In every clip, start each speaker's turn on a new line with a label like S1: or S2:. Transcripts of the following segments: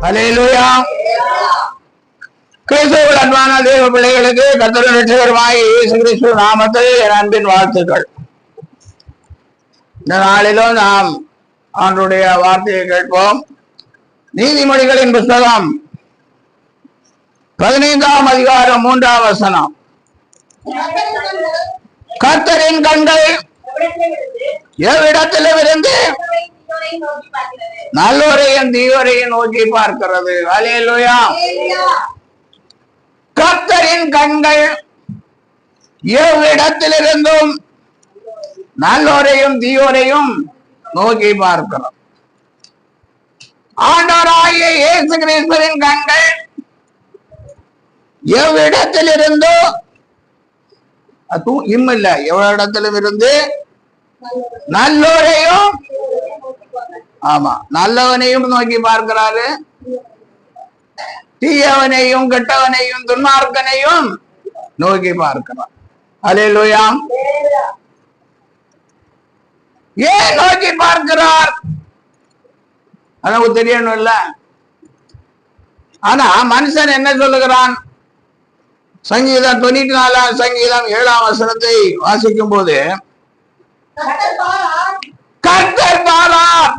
S1: ஹல்லேலூயா. கிறிஸ்துவுக்குள் அன்பான தேவ பிள்ளைகளுக்கு கர்த்தரின் இரட்சகருமாகிய இயேசு கிறிஸ்து நாமத்தில் என் அன்பின் வாழ்த்துக்கள். இந்த நாளிலும் நாம் ஆண்டவருடைய வார்த்தையை கேட்போம். நீதிமொழிகளின் புஸ்தகம் 15ஆம் அதிகாரம் 3ஆம் வசனம். கர்த்தரின் கண்கள் எவ்விடத்திலும் இருந்து நல்லோரையும் தீயோரையும் நோக்கி பார்க்கிறது. ஹல்லேலூயா. கர்த்தரின் கண்கள் எவ்விடத்திலிருந்தும் நல்லோரையும் தீயோரையும் நோக்கி பார்க்கிறோம். ஆண்டவராகிய இயேசு கிறிஸ்துவின் கண்கள் எவ்விடத்திலிருந்தோ இல்ல எவ்விடத்திலும் இருந்து நல்லோரையும் ஆமா நல்லவனையும் நோக்கி பார்க்கிறாரு, தீயவனையும் கெட்டவனையும் துன்மார்க்கனையும் நோக்கி பார்க்கிறார். ஹல்லேலூயா. ஏன் நோக்கி பார்க்கிறார் நமக்கு தெரியணும் இல்ல. ஆனா மனுஷன் என்ன சொல்லுகிறான்? சங்கீதம் 94 சங்கீதம் 7ஆம் வசனத்தை வாசிக்கும் போது கர்த்தர் பாரார்,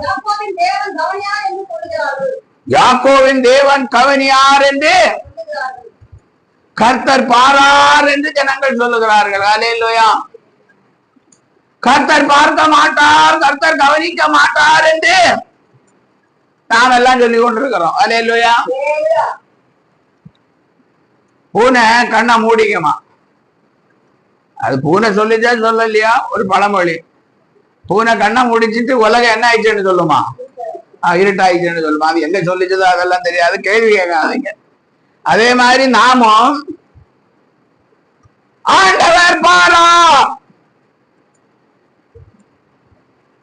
S1: யாக்கோவின் தேவன் கவனியார் என்று கர்த்தர் பாரார் என்று ஜனங்கள் சொல்லுகிறார்கள். ஹல்லேலூயா. கர்த்தர் பார்க்க மாட்டார், கர்த்தர் கவனிக்க மாட்டார் என்று நாம் எல்லாம் சொல்லி கொண்டிருக்கிறோம். ஹல்லேலூயா. பூனை கண்ணை மூடிக்குமா? அது பூனை சொல்லிச்சா சொல்லலையா? ஒரு பழமொழி. பூனை கண்ணை முடிச்சிட்டு உலகம் என்ன ஆயிடுச்சுன்னு சொல்லுமா? இருட்டாயிடுச்சுன்னு சொல்லுமா? அது எங்க சொல்லிச்சதோ அதெல்லாம் தெரியாது, கேள்வி கேட்காதீங்க. அதே மாதிரி நாமும் ஆண்டவர் பாரா,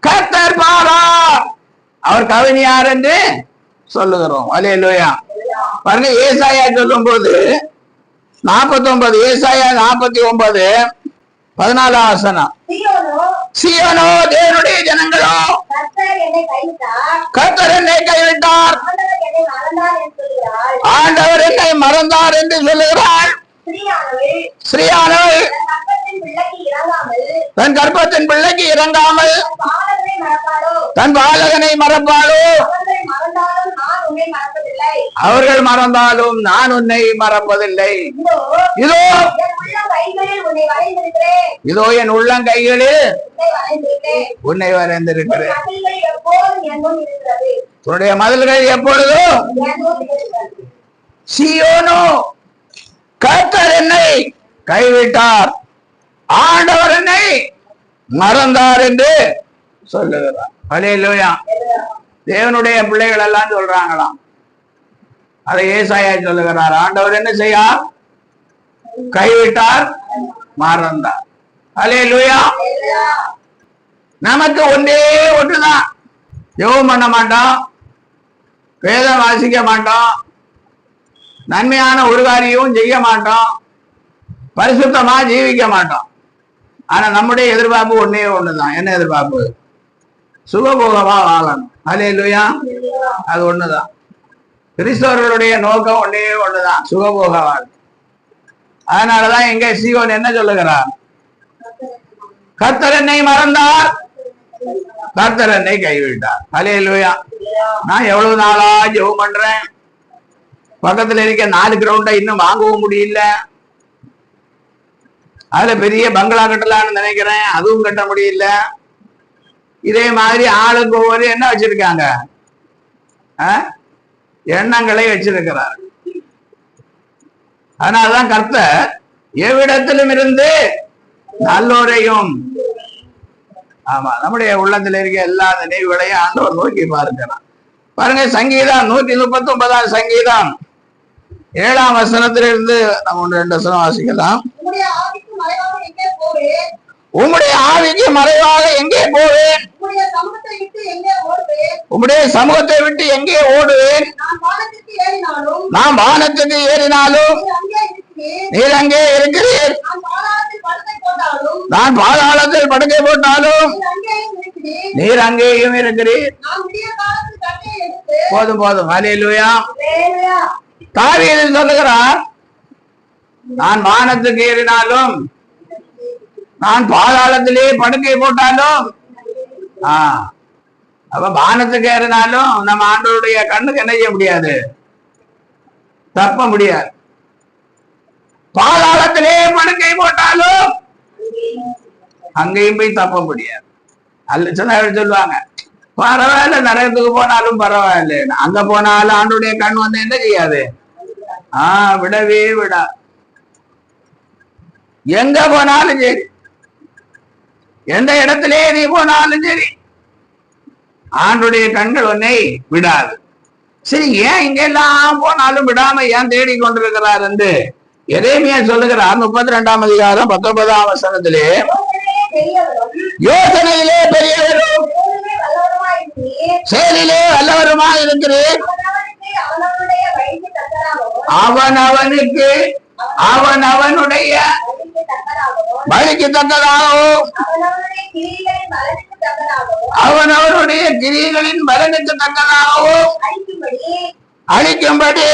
S1: கர்த்தர் பாரா, அவர் கவனியார் என்று சொல்லுகிறோம். ஹல்லேலூயா. பாருங்க, ஏசாயா சொல்லும் போது 49 ஏசாயா 49 14ஆம் வசனம். சீயோனோ தேவனுடைய ஜனங்களோ கர்த்தர் என்னை கைவிட்டார், ஆண்டவர் என்னை மறந்தார் என்று சொல்லுகிறாள். ஸ்ரீயானவள் தன் கர்ப்பத்தின் பிள்ளைக்கு இறங்காமல் தன் பாலகனை மறப்பாளோ? அவர்கள் மறந்தாலும் நான் உன்னை மறப்பதில்லை. இதோ இதோ என் உள்ளங்கைகளில் உன்னை வரைந்திருக்கிறேன். உன்னுடைய மதில்கள் எப்பொழுதும் சீயோனோ கர்த்தர் என்னை கைவிட்டார், ஆண்டவர் என்னை மறந்தார் என்று சொல்லுகிறார். ஹல்லேலூயா. தேவனுடைய பிள்ளைகள் எல்லாம் சொல்றாங்களாம், அதை ஏசாயா சொல்லுகிறார். ஆண்டவர் என்ன செய்யார்? கைவிட்டார், மறந்தார். ஹல்லேலூயா. நமக்கு ஒன்றுதான், ஜெபம் பண்ண மாட்டோம், வேதம் வாசிக்க மாட்டோம், நன்மையான ஒரு காரியமும் செய்ய மாட்டோம், பரிசுத்தமா ஜீவிக்க மாட்டோம். ஆனா நம்முடைய எதிர்பார்ப்பு ஒண்ணுதான். என்ன எதிர்பார்ப்பு? சுகபோகமா வாழணும். ஹல்லேலூயா. அது ஒண்ணுதான். கிறிஸ்தவர்களுடைய நோக்கம் ஒண்ணுதான், சுகபோக வாழ். அதனாலதான் எங்க சீயோன் என்ன சொல்லுகிறார்? கர்த்தர் என்னை மறந்தார், கர்த்தர் என்னை கைவிட்டார். ஹல்லேலூயா. நான் எவ்வளவு நாளா ஜெபம் பண்றேன், பக்கத்துல இருக்க 4 கிரவுண்டை இன்னும் வாங்கவும் முடியல, அதுல பெரிய பங்களா கட்டலான்னு நினைக்கிறேன், அதுவும் கட்ட முடியல. இதே மாதிரி ஆளுக்கு ஒவ்வொரு என்ன வச்சிருக்காங்க, எண்ணங்களை வச்சிருக்கிறார். அதனாலதான் கர்த்தர் எவ்விடத்திலும் இருந்து நல்லோரையும் ஆமா நம்முடைய உள்ளத்துல இருக்க எல்லா நினைவுகளையும் ஆண்டவர் நோக்கி பார்க்கிறார். பாருங்க, சங்கீதம் 139ஆம் சங்கீதம் 7ஆம் வசனத்திலிருந்து நம்ம 1-2 வசனம் வாசிக்கலாம். உம்முடைய ஆவிக்கு மறைவாக எங்கே போவேன்? உம்முடைய சமூகத்தை விட்டு எங்கே ஓடுவேன்? நான் வானத்துக்கு ஏறினாலும் நீர் அங்கே இருக்கிறீர், நான் பாதாளத்தில் படுக்கை போட்டாலும் நீர் அங்கேயும் இருக்கிறீர். போதும் போதும். ஹல்லேலூயா. தாவீது சொல்லுகிறார், நான் வானத்துக்கு ஏறினாலும் நான் பாதாளத்திலே படுக்கை போட்டாலும் அப்ப வானத்துக்கு ஏறினாலும் நம்ம ஆண்டவருடைய கண்ணுக்கு என்ன செய்ய முடியாது, தப்ப முடியாது. பாதாளத்திலே படுக்கை போட்டாலும் அங்கேயும் போய் தப்ப முடியாது. அல்ல சில சொல்லுவாங்க, பரவாயில்ல நரகத்துக்கு போனாலும் பரவாயில்ல, அங்க போனாலும் ஆண்டவருடைய கண் வந்து என்ன செய்யாது, விடவே விடா. எங்க போனாலும் சரி, எந்த இடத்திலே நீ போனாலும் சரி, ஆண்டுடைய கண்கள் உன்னை விடாது. சரி, ஏன் இங்க எல்லாம் போனாலும் விடாம ஏன் தேடி கொண்டிருக்கிறார் என்று எரேமியா சொல்லுகிறார். 32ஆம் அதிகாரம் 19ஆம் வசனத்திலே, யோசனையிலே பெரியவரும் செயலிலே வல்லவருமாக இருக்கிறேன், அவன் அவனுடைய வழிக்கு தக்கதாகவும் அவன் அவனுடைய கிரியைகளின் பலனுக்கு தக்கதாகவும் அளிக்கும்படி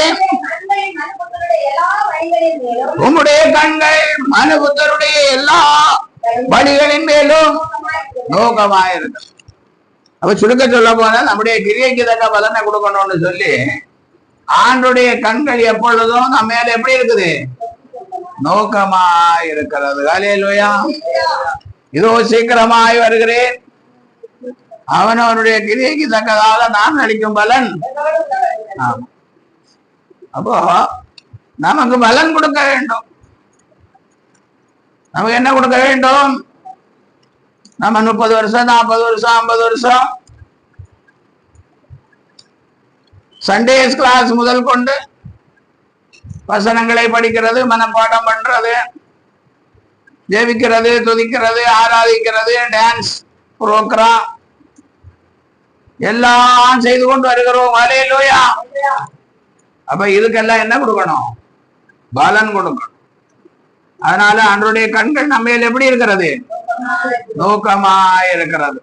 S1: உம்முடைய கண்கள் மனுபுத்தருடைய எல்லா வழிகளின் மேலும் நோக்கமாயிருக்கு. அப்ப சுருக்க சொல்ல போனா நம்முடைய கிரியைக்கு தக்க பலனை கொடுக்கணும்னு சொல்லி ஆண்டுடைய கண்கள் எப்பொழுதும் நம்ம மேல எப்படி இருக்குது, நோக்கமாய் இருக்கிறது. ஹல்லேலூயா. இதோ சீக்கிரமாய் வருகிறேன், அவனுடைய கிரியைக்கு தக்கதாக நான் அளிக்கும் பலன். அப்போ நமக்கு பலன் கொடுக்க வேண்டும். நமக்கு என்ன கொடுக்க வேண்டும்? நம்ம 30 வருஷம் 40 வருஷம் 50 வருஷம் சண்டேஸ் கிளாஸ் முதல் கொண்டு வசனங்களை படிக்கிறது, மனப்பாடம் பண்றது, ஜெபிக்கிறது, துதிக்கிறது, ஆராதிக்கிறது, டான்ஸ் புரோகிராம் எல்லாம் செய்து கொண்டு வருகிறோம். ஹல்லேலூயா. அப்ப இதுக்கெல்லாம் என்ன கொடுக்கணும்? பலன் கொடுக்கணும். அதனால ஆண்டவருடைய கண்கள் நம்ம மேல் எப்படி இருக்கிறது, நோக்கமாய் இருக்கிறது.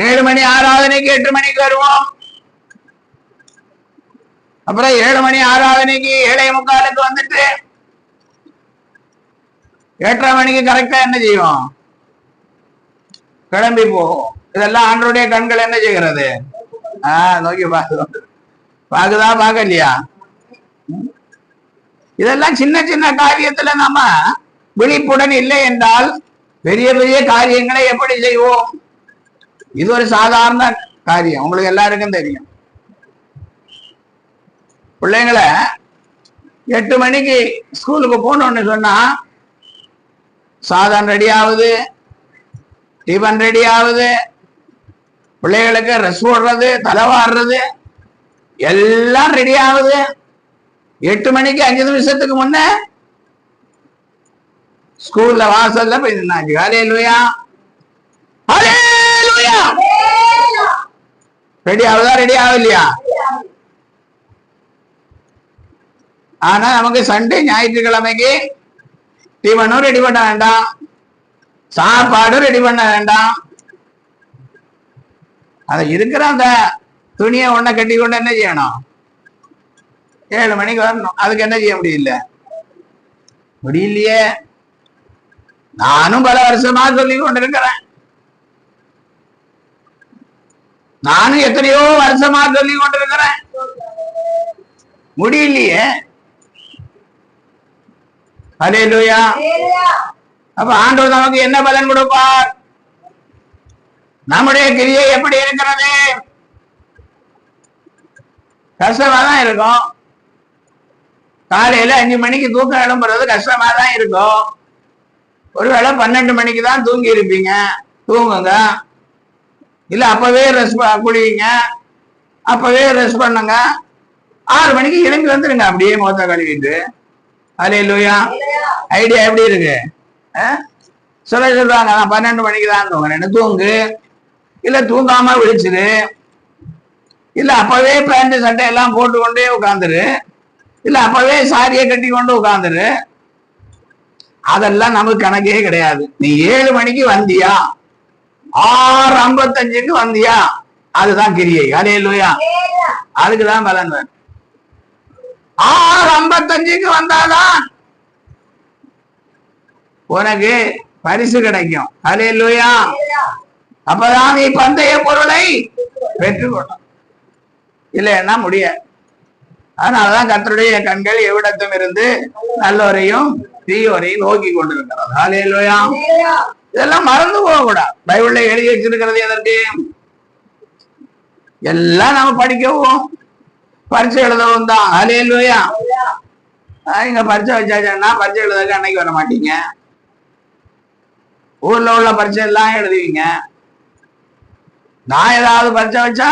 S1: 7 மணி ஆராதனைக்கு 8 மணிக்கு வருவோம். அப்புறம் 7 மணி ஆராதனைக்கு 7:45 வந்துட்டு 8:30 மணிக்கு கரெக்டா என்ன செய்வோம், கிளம்பி போகும். இதெல்லாம் ஆண்டவருடைய கண்கள் என்ன செய்கிறது, நோக்கி பாக்குதா பாக்கலையா? இதெல்லாம் சின்ன சின்ன காரியத்துல நம்ம விழிப்புடன் இல்லை என்றால் பெரிய பெரிய காரியங்களை எப்படி செய்வோம்? இது ஒரு சாதாரண காரியம், உங்களுக்கு எல்லாருக்கும் தெரியும். பிள்ளைங்களை 8 மணிக்கு ஸ்கூலுக்கு போகணும்னு சொன்னா சாதம் ரெடி ஆகுது, டிஃபன் ரெடி ஆகுது, பிள்ளைகளுக்கு ட்ரெஸ் போடுறது, தலைவாடுறது எல்லாம் ரெடி ஆகுது. 8 மணிக்கு 5 நிமிஷத்துக்கு முன்ன ஸ்கூல்ல வாசல்ல போய் நின்னாச்சு. ஹல்லேலூயா. ஹல்லேலூயா. ரெடி ஆகுதா, ரெடி ஆகலையா? ஆனா நமக்கு சண்டே ஞாயிற்றுக்கிழமைக்கு டிஃபனும் ரெடி பண்ண வேண்டாம், சாப்பாடும் ரெடி பண்ண வேண்டாம். அத இருக்கிற அந்த துணியை ஒன்ன கட்டி கொண்டு என்ன செய்யணும், 7 மணிக்கு வரணும். அதுக்கு என்ன செய்ய முடியலையே. நானும் பல வருஷமா சொல்லி கொண்டிருக்கிறேன், நானும் எத்தனையோ வருஷமா சொல்லி கொண்டிருக்கிறேன், முடியலையே. ஹல்லேலூயா. அப்ப ஆண்டவர் நமக்கு என்ன பலன் கொடுப்பார்? நம்முடைய கிரியை எப்படி இருக்கிறது? கஷ்டமா தான் இருக்கும். காலையில 5 மணிக்கு தூக்கம் எழும்புறது கஷ்டமா தான் இருக்கும். ஒருவேளை 12 மணிக்கு தான் தூங்கி இருப்பீங்க, தூங்குங்க. இல்ல அப்பவே ரெஸ்ட் குடிங்க, அப்பவே ரெஸ்ட் பண்ணுங்க. 6 மணிக்கு எழும்பி வந்துருங்க, அப்படியே முகத்தை கழுவிட்டு. ஹல்லேலூயா. ஐடியா எப்படி இருக்கு? சொல்றாங்க நான் 12 மணிக்கு தான் தூங்குறேன், தூங்கு. இல்ல தூங்காம விழிச்சிரு. இல்ல அப்பவே பேண்ட் சட்டை எல்லாம் போட்டு கொண்டே உட்காந்துரு. இல்ல அப்பவே சாரியை கட்டி கொண்டு உட்காந்துரு. அதெல்லாம் நமக்கு கணக்கே கிடையாது. நீ 7 மணிக்கு வந்தியா, 6:55க்கு வந்தியா, அதுதான் கிரியை. ஹல்லேலூயா. அதுக்குதான் பலன் வேணும். 6:55க்கு வந்தாதான் உனக்கு பரிசு கிடைக்கும். ஹல்லேலூயா. அப்பதான் நீ பந்தய பொருளை பெற்றுக்கொள்ளும். இல்லைன்னா முடியாது. அதனாலதான் கர்த்தருடைய கண்கள் எவ்விடத்தும் இருந்து நல்லோரையும் தீயோரையும் நோக்கி கொண்டிருக்கிறது. ஹல்லேலூயா. இதெல்லாம் மறந்து போக கூடாது. பைபிள்ல எழுதி வச்சிருக்கிறது எதற்கு? எல்லாம் நம்ம படிக்கவும் பரிசை எழுதவும் தான். ஹல்லேலூயா. இங்க பரிசை வச்சாச்சா பரிசை எழுதுறதுக்கு அன்னைக்கு வர மாட்டீங்க. ஊர்ல உள்ள பரிசை எல்லாம் எழுதுவீங்க. நான் ஏதாவது பரிசை வச்சா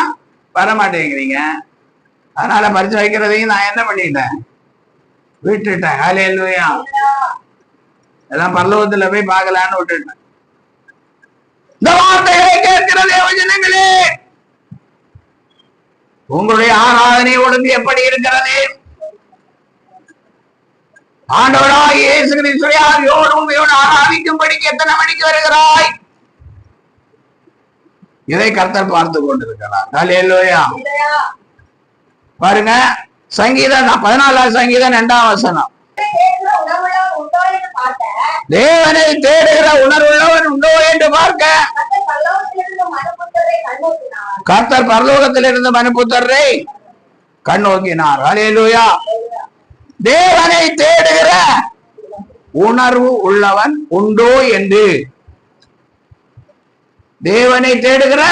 S1: வர மாட்டேங்கிறீங்க. அதனால பரிசை வைக்கிறதையும் நான் என்ன பண்ணிட்டேன்? விட்டுட்டேன். ஹல்லேலூயா. எல்லாம் பரலோகத்துல போய் பார்க்கலான்னு விட்டுட்டேன். இந்த வார்த்தைகளை கேட்கிற தேவஜனங்களே, உங்களுடைய ஆராதனை ஒழுங்கு எப்படி இருக்கிறது? ஆண்டவராகிய இயேசு கிறிஸ்துவை ஆவியோடு உண்மையோடு ஆராதிக்கும்படிக்கு எத்தனை மணிக்கு வருகிறாய்? இதை கர்த்தர் பார்த்து கொண்டிருக்கிறார். ஹல்லேலூயா. பாருங்க, சங்கீதம் 14 சங்கீதம் 2ஆம் வசனம். தேவனை தேடுகிற உணர்வுள்ளவன் உண்டோ என்று பார்க்க கர்த்தர் பரலோகத்திலிருந்து மனுபுத்திரரை கண்ணோக்கினார். ஹல்லேலூயா. தேவனை தேடுகிற உணர்வு உள்ளவன் உண்டோ என்று, தேவனை தேடுகிற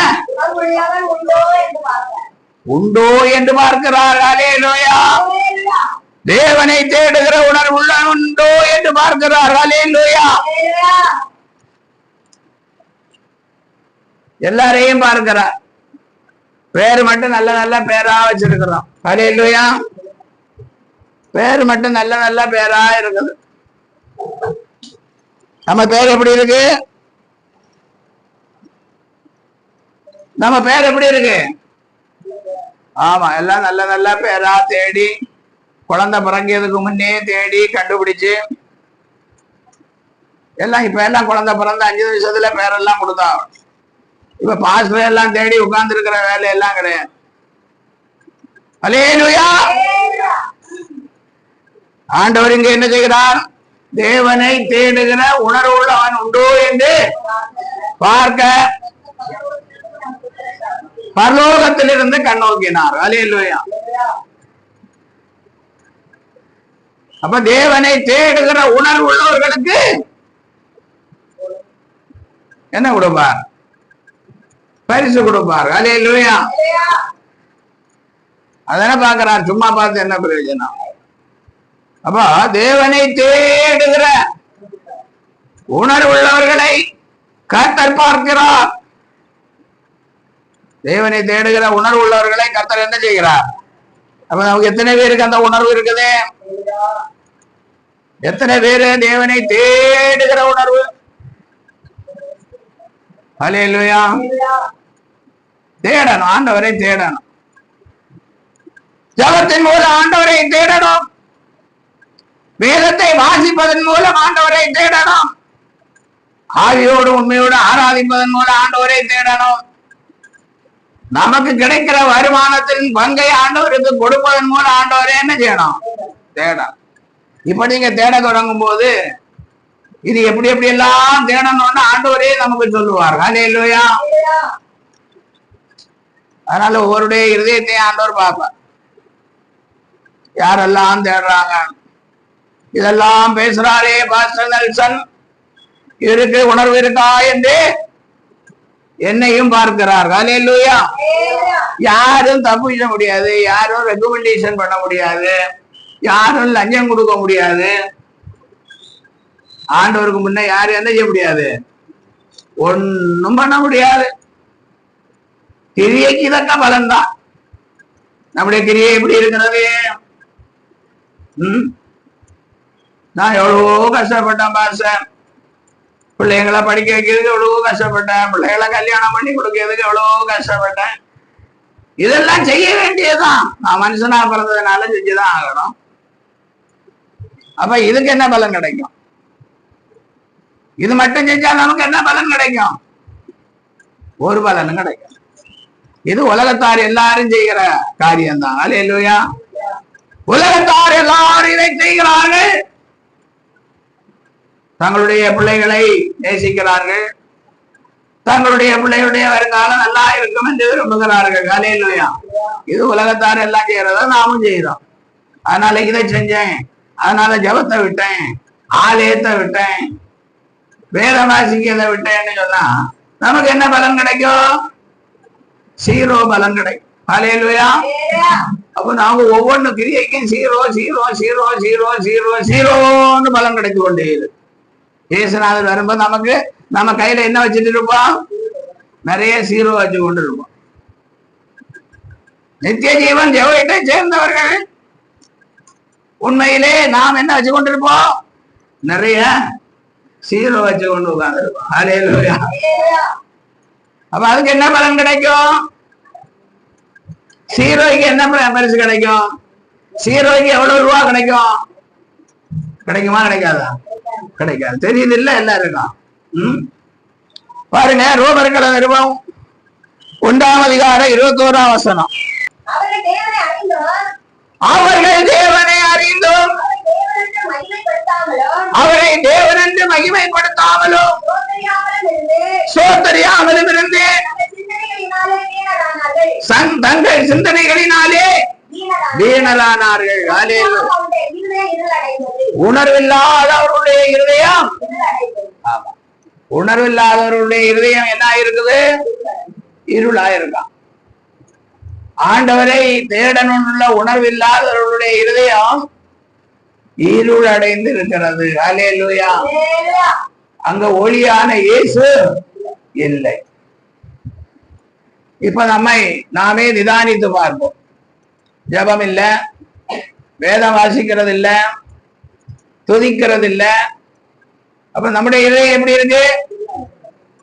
S1: உண்டோ என்று பார்க்கிறார். ஹல்லேலூயா. தேவனை தேடுகிற உணர்வு உள்ளவன் உண்டோ என்று பார்க்கிறார். ஹல்லேலூயா. எல்லாரையும் பார்க்கிறார். பேரு மட்டும் நல்ல நல்ல பேரா வச்சிருக்கிறோம். ஹல்லேலூயா. பேரு மட்டும் நல்ல நல்ல பேரா இருக்குது. நம்ம பேர் எப்படி இருக்கு? நம்ம பேர் எப்படி இருக்கு? ஆமா, எல்லாம் நல்ல நல்ல பேரா தேடி, குழந்தை பிறங்கியதுக்கு முன்னே தேடி கண்டுபிடிச்சு எல்லாம். இப்ப எல்லாம் குழந்தை பிறந்த 5 நிமிஷத்துல பேரெல்லாம் கொடுத்தா. இப்ப பாஸ்டர் எல்லாம் தேடி உட்கார்ந்து இருக்கிற வேலை எல்லாம் கிடையாது. ஹல்லேலூயா. ஆண்டவர் இங்க என்ன செய்கிறார்? தேவனை தேடுகிற உணர்வு உள்ளவன் உண்டோ என்று பார்க்க பரலோகத்திலிருந்து கண்ணோக்கினார். ஹல்லேலூயா. அப்ப தேவனை தேடுகிற உணர்வு உள்ளவர்களுக்கு என்ன கொடுப்பார்? பரிசு கொடுப்பார். ஹல்லேலூயா. அதனை பார்க்கிறார். சும்மா பார்த்து என்ன பிரயோஜனம்? அப்ப தேவனை தேடுகிற உணர்வுள்ளவர்களை கர்த்தர் பார்க்கிறார். தேவனை தேடுகிற உணர்வு உள்ளவர்களை கர்த்தர் என்ன செய்கிறார்? அப்ப நமக்கு எத்தனை பேருக்கு அந்த உணர்வு இருக்குது? எத்தனை பேரு தேவனை தேடுகிற உணர்வு? ஹல்லேலூயா. தேடணும், ஆண்டவரை தேடணும். ஜபத்தின் மூலம் ஆண்டவரை தேடணும். வேதத்தை வாசிப்பதன் மூலம் ஆண்டவரை தேடணும். ஆவியோடு உண்மையோடு ஆராதிப்பதன் மூலம் ஆண்டவரை தேடணும். நமக்கு கிடைக்கிற வருமானத்தின் பங்கை ஆண்டவருக்கு கொடுப்பதன் மூலம் ஆண்டவரை என்ன செய்யணும்? தேடணும். இப்ப நீங்க தேட தொடங்கும் போது இது எப்படி எப்படி எல்லாம் தேடணும்னு ஆண்டவரே நமக்கு சொல்லுவார். ஹல்லேலூயா. அதனால ஒவ்வொருடைய இருதயத்தையும் ஆண்டவர் பார்ப்பார். யாரெல்லாம் தேடுறாங்க? இதெல்லாம் பேசுறாரே பாஸ்டர் நெல்சன், இவருக்கு உணர்வு இருக்கா என்று என்னையும் பார்க்கிறார். ஹல்லேலூயா. யாரும் தப்பிக்க முடியாது, யாரும் ரெக்கமெண்டேஷன் பண்ண முடியாது, யாரும் லஞ்சம் கொடுக்க முடியாது. ஆண்டவருக்கு முன்ன யாரும் என்ன செய்ய முடியாது? ஒன்னும் பண்ண முடியாது. கிரியைக்கு தக்க பலன் தான். நம்முடைய கிரியை எப்படி இருக்கிறது? நான் எவ்வளவோ கஷ்டப்பட்டேன் பாஸ்டர். பிள்ளைங்களை படிக்க வைக்கிறதுக்கு எவ்வளவோ கஷ்டப்பட்டேன். பிள்ளைகளை கல்யாணம் பண்ணி கொடுக்கிறதுக்கு எவ்வளவோ கஷ்டப்பட்டேன். இதெல்லாம் செய்ய வேண்டியதுதான். நான் மனுஷனா பிறந்ததுனால செஞ்சுதான் ஆகணும். அப்ப இதுக்கு என்ன பலன் கிடைக்கும்? இது மட்டும் செஞ்சா நமக்கு என்ன பலன் கிடைக்கும்? ஒரு பலனும் கிடைக்கும். இது உலகத்தார் எல்லாரும் செய்கிற காரியம்தான். அல்லேலூயா. உலகத்தார் எல்லாரும் இதை செய்கிறார்கள். தங்களுடைய பிள்ளைகளை நேசிக்கிறார்கள், தங்களுடைய பிள்ளைகளுடைய வருங்காலம் நல்லா இருக்கும் என்று விரும்புகிறார்கள். அல்லேலூயா. இது உலகத்தார் எல்லாம் செய்யறத நாமும் செய்யறோம். அதனால இதை செஞ்சேன், அதனால ஜபத்தை விட்டேன், ஆலயத்தை விட்டேன், வேத வாசிக்கிறதை விட்டேன்னு சொன்னா நமக்கு என்ன பலன் கிடைக்கும்? 0 பலன் கிடைக்கும். அல்லேலூயா. அப்ப நாம ஒவ்வொன்னு கிரியைக்கும் 0 0 0 0 0 0ன்னு பலன் கிடைத்து கொண்டே இருக்கு. இயேசுநாதர் வரும்போது நமக்கு நம்ம கையில என்ன வச்சுட்டு இருப்போம்? நிறைய 0 வச்சு கொண்டு இருப்போம். நித்திய ஜீவன் ஜெபத்தை சேர்ந்தவர்கள் உண்மையிலே நாம் என்ன வச்சு கொண்டிருப்போம்? நிறைய 0 வச்சு கொண்டு உட்கார்ந்துருப்போம். அல்லேலூயா. அப்ப அதுக்கு என்ன பலன் கிடைக்கும்? 0க்கு என்ன பரிசு கிடைக்கும்? 0க்கு எவ்வளவு ரூபா கிடைக்கும்? கிடைக்குமா கிடைக்காதா? கிடைக்காது. தெரியுது இல்ல எல்லாருக்கும். பாருங்க, ரோமர்கள் நிருபம் 1ஆம் அதிகாரம் 21ஆம் வசனம். அவர்கள் தேவனை அறிந்தும் அவரை தேவன் என்று மகிமைப்படுத்தாமலும் சோதரியாமலும் இருந்து தங்கள் சிந்தனைகளினாலே வீணரானார்கள். உணர்வில்லாதவருடைய இருதயம், உணர்வில்லாதவருடைய இருதயம் என்ன இருக்குது? இருளாயிருக்கான். ஆண்டவரை தேடனுள்ள உணர்வில்லாதவருடைய இருதயம் இருள் அடைந்து இருக்கிறது. அல்லேலூயா. அங்க ஒளியான இயேசு இல்லை. இப்ப நாமே நிதானித்து பார்ப்போம். ஜபம் இல்ல, வேதம் வாசிக்கிறது இல்ல, துதிக்கிறது இல்ல. அப்ப நம்முடைய இதயம் எப்படி இருக்கு?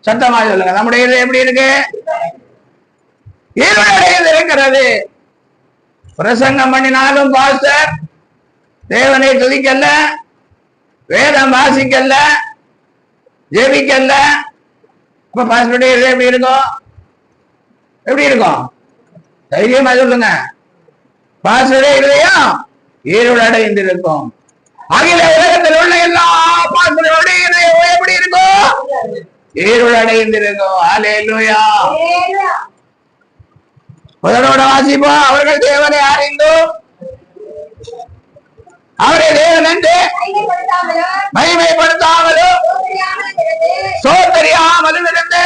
S1: சத்தமா சொல்லுங்க. நம்முடைய இதயம் எப்படி இருக்கு? இருளடைந்து இருக்கிறது. பிரசங்கம் பண்ணினாலும் பாஸ்டர் தேவனை துதிக்கல, வேதம் வாசிக்கல, ஜெபிக்கல. அப்ப பாஸ்டருடைய இதயம் எப்படி இருக்கும்? எப்படி இருக்கும்? தைரியமா சொல்லுங்க. பாஸ்டருடைய இதயம் இருள் அடைந்து இருக்கும். அகில உலகத்தில் உள்ள எல்லா பாஸ்டருடைய இதயம் எப்படி இருக்கும்? இருள் அடைந்து இருக்கும். அல்லேலூயா. முதலோட வாசிப்போம். அவர்கள் தேவனை அறிந்தும் அவரை தேவன் என்று மகிமைப்படுத்தாமலும் சோதரியாமலும் இருந்து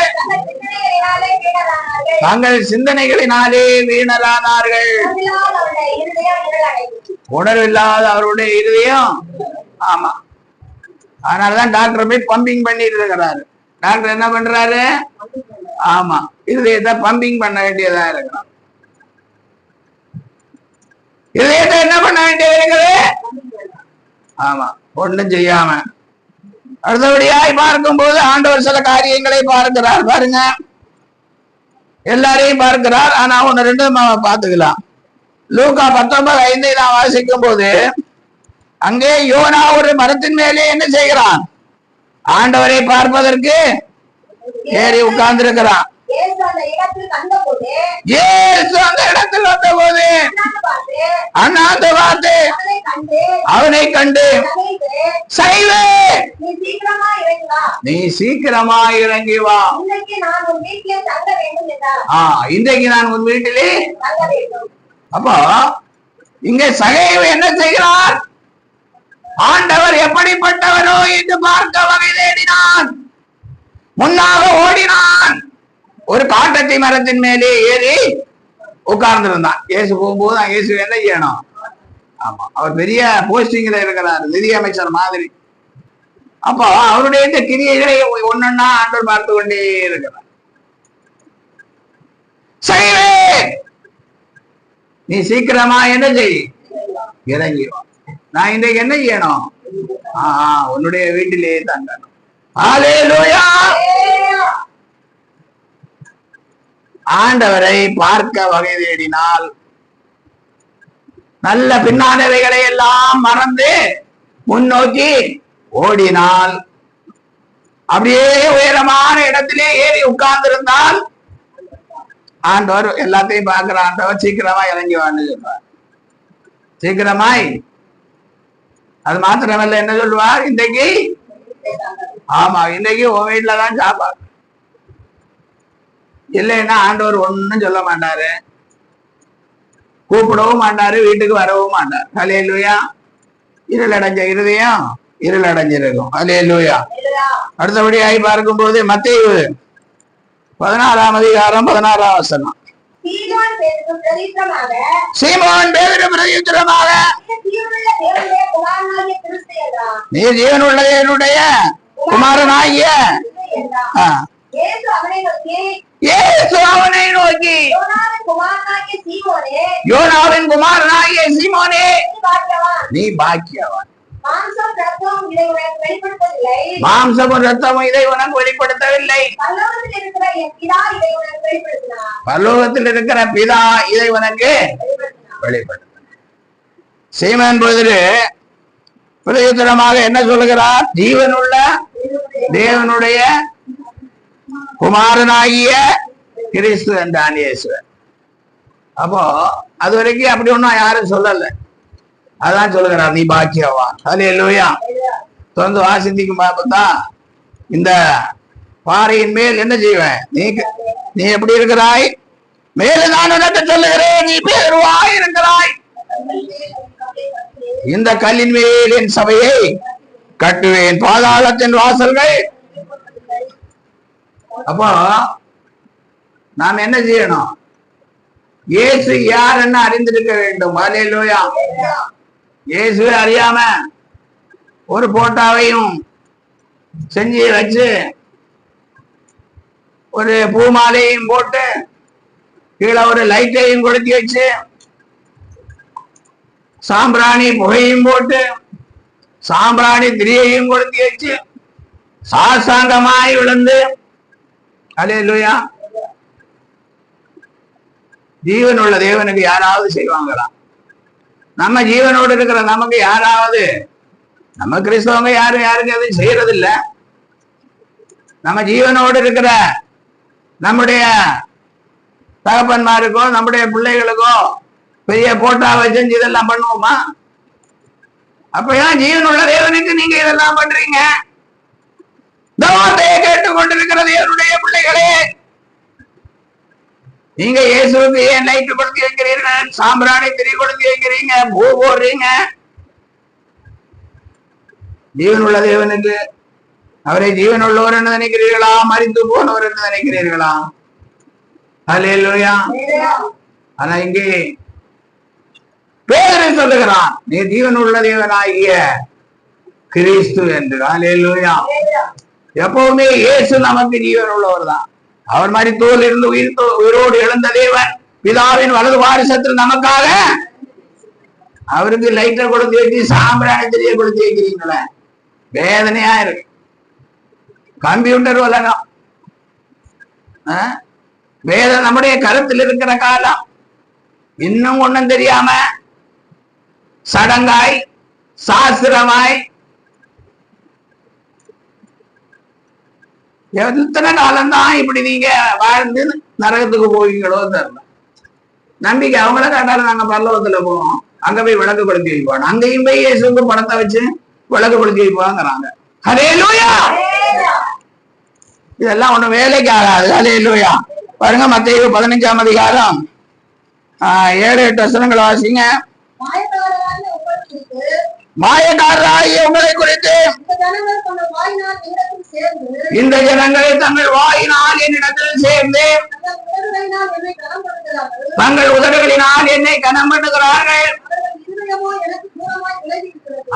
S1: தங்கள் சிந்தனைகளினாலே வீணரானார்கள். உணர்வில்லாத அவருடைய இருதயம். ஆமா. அதனாலதான் டாக்டர் போய் பம்பிங் பண்ணிட்டு இருக்கிறாரு. டாக்டர் என்ன பண்றாரு? ஆமா, இருதயத்தை பம்பிங் பண்ண வேண்டியதா இருக்கிறார். இதயத்தை என்ன பண்ண வேண்டியது இருக்குது? ஆமா, ஒண்ணும் செய்யாம. அடுத்தபடியாய் பார்க்கும் போது ஆண்டவர் சில காரியங்களை பார்க்கிறார். பாருங்க, எல்லாரையும் பார்க்கிறார். ஆனா 1 2 பார்த்துக்கலாம். லூக்கா 19:5 நான் வாசிக்கும் போது அங்கே யோனா ஒரு மரத்தின் மேலே என்ன செய்கிறான்? ஆண்டவரை பார்ப்பதற்கு ஏறி உட்கார்ந்து இருக்கிறான். அந்த இடத்தில் வந்தபோது அண்ணாந்து பார்த்து அவனை கண்டு, சைவே, நீ சீக்கிரமா இறங்கி வா, இன்றைக்கு நான் உன் வீட்டிலே. அப்போ இங்க சகைவு என்ன செய்கிறார்? ஆண்டவர் எப்படிப்பட்டவரோ என்று பார்க்க வகை தேடினான். முன்னாக ஓடினான். ஒரு காட்டத்தி மரத்தின் மேலே ஏறி உட்கார்ந்திருந்தான். இயேசு போகும்போது இயேசு என்ன செய்யணும்? ஆமா, அவர் பெரிய போஸ்டிங்ல இருக்கிறார், நிதியமைச்சர் மாதிரி. அப்போ அவருடைய இந்த கிரியைகளை ஒன்னொன்னா ஆண்டவர் பார்த்து கொண்டே இருக்கிறார். சைவே, நீ சீக்கிரமா என்ன செய், இறங்கி வா. நான் இன்றைக்கு என்ன செய்யணும்? உன்னுடைய வீட்டிலே தங்கணும். அல்லேலூயா. ஆண்டவரை பார்க்க வகை தேடினால், நல்ல பின்னானவைகளை எல்லாம் மறந்து முன்னோக்கி ஓடினால், அப்படியே உயரமான இடத்திலே ஏறி உட்கார்ந்திருந்தால் ஆண்டவர் எல்லாத்தையும் பார்க்கிற ஆண்டவர் சீக்கிரமா இறங்கி வான்னு சொல்றார். சீக்கிரமாய். அது மாத்திரமல்ல, என்ன சொல்லுவார்? இன்றைக்கு, ஆமா, இன்றைக்கு உன் வீட்டுலதான் சாப்பாடு. இல்லைன்னா ஆண்டவர் ஒன்னும் சொல்ல மாட்டாரு, கூப்பிடவும் மாட்டாரு, வீட்டுக்கு வரவும் மாட்டார். ஹல்லேலூயா. இருளடைஞ்ச இருதயம் இருளடைஞ்சிருக்கும். ஹல்லேலூயா. அடுத்தபடியாய் பார்க்கும்போது மத்தேயு 14ஆம் அதிகாரம் 16ஆம் வசனம். சீமோன் பேதுரு பிரதியுத்தரமாக, நீ ஜீவனுள்ள தேவனுடைய குமாரனாகிய இயேசு அவனை நோக்கி, யோனாவின் குமாரனாகிய சீமோனே, நீ பாக்கியவான். மாம்சமும் ரத்தமும் இதை உனக்கு வெளிப்படுத்தவில்லை, பரலோகத்தில் இருக்கிற பிதா இதை உனக்கு வெளிப்படுத்த. சீமோன் பேதுரு பிரதியுத்தரமாக என்ன சொல்லுகிறார்? ஜீவனுள்ள தேவனுடைய குமாரனாகிய கிறிஸ்து என்றான் இயேசு. அப்போ அது வரைக்கும் அப்படி ஒண்ணும் யாரும் சொல்லல. அதான் சொல்லுகிறார், நீ பாக்கியவான். ஹல்லேலூயா. தொடர்ந்து வாசிக்கும் பார்த்தா, இந்த பாறையின் மேல் என்ன செய்வேன்? நீ எப்படி இருக்கிறாய்? மேலும் நான் உனக்கு சொல்லுகிறேன், நீ பேதுருவாய் இருக்கிறாய். இந்த கல்லின் மேல் என் சபையை கட்டுவேன், பாதாளத்தின் வாசல்கள். அப்போ நாம் என்ன செய்யணும்? இயேசு யார் என்ன அறிந்திருக்க வேண்டும். ஹல்லேலூயா. இயேசுவை அறியாம ஒரு போட்டாவையும் செஞ்சு வச்சு ஒரு பூமாலையும் போட்டு கீழே ஒரு லைட்டையும் கொளுத்தி வச்சு சாம்பிராணி புகையும் போட்டு சாம்பிராணி திரியையும் கொளுத்தி வச்சு சாஷ்டாங்கமாய் விழுந்து, ஹல்லேலூயா, ஜீவன் உள்ள தேவனுக்கு யாராவது செய்வாங்களா? நம்ம ஜீவனோடு இருக்கிற நமக்கு யாராவது, நம்ம கிறிஸ்தவங்க யாரும் யாருக்கு எதுவும் செய்யறது இல்ல. நம்ம ஜீவனோடு இருக்கிற நம்முடைய தகப்பன்மாருக்கோ நம்முடைய பிள்ளைகளுக்கோ பெரிய போட்டாவை செஞ்சு இதெல்லாம் பண்ணுவோமா? அப்ப ஏன் ஜீவனுள்ள தேவனுக்கு நீங்க இதெல்லாம் பண்றீங்க? கேட்டுக் கொண்டிருக்கிற தேவனுடைய பிள்ளைகளே, நீங்க இயேசுக்கு ஏன் லைட் கொடுத்து வைக்கிறீர்கள்? சாம்பிராணி திரி கொடுத்து வைக்கிறீங்க, பூ போடுறீங்க. ஜீவனுள்ள தேவனுக்கு அவரை ஜீவனுள்ளவர் என்று நினைக்கிறீர்களா, மரித்து போனவர் என்று நினைக்கிறீர்களா? ஹல்லேலூயா. ஆனா இங்கே பேதுரு சொல்லுகிறான், நீ ஜீவனுள்ள தேவனாகிய கிறிஸ்து என்று. ஹல்லேலூயா. எப்பவுமே இயேசு நமக்கு ஜீவன் உள்ளவர் தான். அவர் மாதிரி தோல் இருந்து உயிரோடு எழுந்த தேவன் பிதாவின் வலது வாரிசத்தில் நமக்காக அவருக்கு லைட்டை கொடுத்து வச்சு சாம்பிராணி திரியை கொடுத்து வைக்கிறீங்களே, வேதனையா இருக்கு. கம்ப்யூட்டர் உலகம், வேத நம்முடைய கருத்தில் இருக்கிற காலம், இன்னும் ஒண்ணும் தெரியாம சடங்காய் சாஸ்திரமாய் எத்தனை காலம்தான் இப்படி நீங்க வாழ்ந்து நரகத்துக்கு போவீங்களோ தெரியல. நம்பிக்கை அவங்கள கேட்டாலும் நாங்க பரலோகத்துல போவோம், அங்க போய் விளக்கு கொளுத்தி வைப்போம், அங்கேயும் போய் இயேசுக்கு படத்தை வச்சு விளக்கு கொளுத்தி வைப்போங்கிறாங்க. ஹல்லேலூயா. இதெல்லாம் ஒண்ணும் வேலைக்கு ஆகாது. ஹல்லேலூயா. பாருங்க, மத்தேயு 15ஆம் அதிகாரம் 7-8 வசனங்கள் வாசிங்க. மாயக்காரராகிய உங்களை குறித்து இந்த ஜனங்களை தங்கள் வாயினால் என்னிடத்தில் சேர்ந்து தங்கள் உதடுகளினால் என்னை கனம் பண்ணுகிறார்கள்,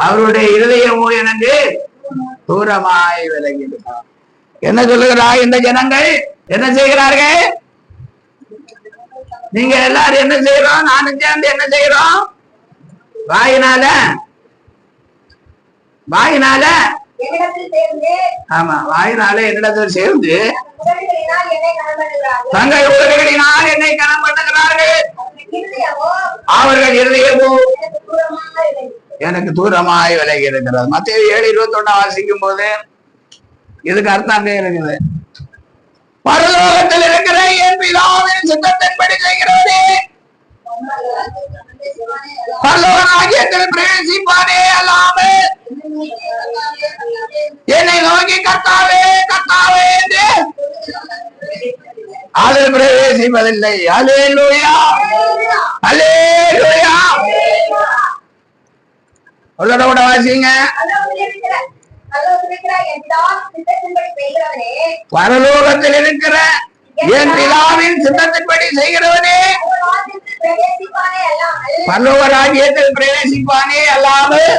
S1: அவருடைய இருதயமோ எனக்கு தூரமாய் விலகிவிட்டார். என்ன சொல்லுகிறார்? இந்த ஜனங்கள் என்ன செய்கிறார்கள்? நீங்க எல்லாரும் என்ன செய்யறோம்? நானும் சேர்ந்து என்ன செய்யறோம்? வாயினால ஆமா, வாயினால என்னிடத்தில் சேர்ந்து தங்கள் உதடுகளினால் என்னை கனம் பண்ணுகிறார்கள், அவர்கள் இருதயமோ எனக்கு தூரமாய் விலகி இருக்கிறது. மத்தேயு 7:21 வாசிக்கும் போது இதுக்கு அர்த்தம் அங்கே இருக்குது. பரலோகத்தில் இருக்கிற என் பிதாவின் சித்தத்தின்படி செய்கிறவனே பரலோக ராஜ்யத்தில் பிரவேசிப்பானே அல்லாமல் என்னை நோக்கி கர்த்தாவே கர்த்தாவே என்று அதில் பிரவேசிப்பதில்லை. அல்லேலூயா அல்லேலூயா. உள்ளோட வாசிங்க. பரலோகத்தில் இருக்கிற என் பிதாவின் சித்தத்தின்படி செய்கிறவனே பரலோக ராஜ்யத்தில் பிரவேசிப்பானே அல்லாமல்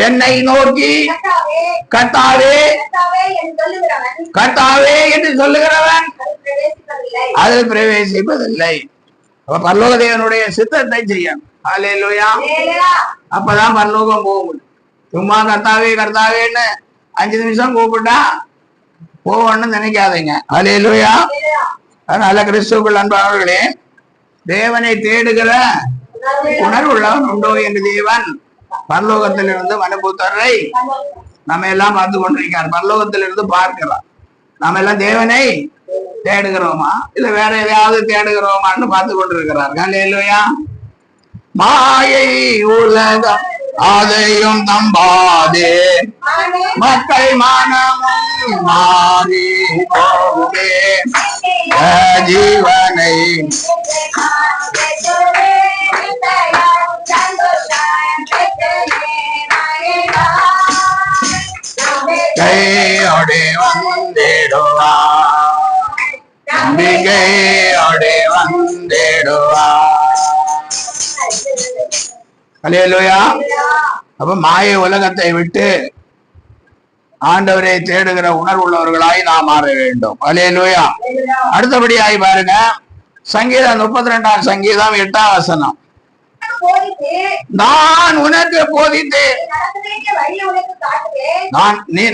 S1: என்னை நோக்கி கர்த்தாவே கர்த்தாவே என்று சொல்லுகிறவன் அதில் பிரவேசிப்பதில்லை. பரலோக தேவனுடைய சித்தத்தை செய்யணும். அல்லேலூயா. அப்பதான் பரலோகம் போக முடியும். சும்மா கர்த்தாவே கர்த்தாவேன்னு 5 நிமிஷம் கூப்பிட்டா போவோம்னு நினைக்காதீங்க. அல்லேலூயா. அதனால கிறிஸ்துவுக்குள் அன்பானவர்களே, தேவனை தேடுகிற உணர்வுள்ளவன் உண்டோ என்று தேவன் பரலோகத்திலிருந்து மனுபுத்தரை நம்ம எல்லாம் பார்த்து கொண்டிருக்கார். பரலோகத்திலிருந்து பார்க்கிறோம். நாம எல்லாம் தேவனை தேடுகிறோமா இல்ல வேற எதையாவது தேடுகிறோமான்னு பார்த்து கொண்டிருக்கிறார். அல்லேலூயா. மாயை உலகம் அதையும் நம்பாதே, மக்கள் மனமும் மாறி போகுமே, ஜீவனை கையோடு வந்திடுவா, நம்பிக்கையோடு வந்திடுவா. அல்லேலூயா. அப்ப மாய உலகத்தை விட்டு ஆண்டவரை தேடுகிற உணர்வுள்ளவர்களாய் நாம் மாற வேண்டும். அல்லேலூயா. அடுத்தபடியாய் பாருங்க, சங்கீதம் 32ஆம் சங்கீதம் 8ஆம் வசனம். நான் உனக்கு போதித்து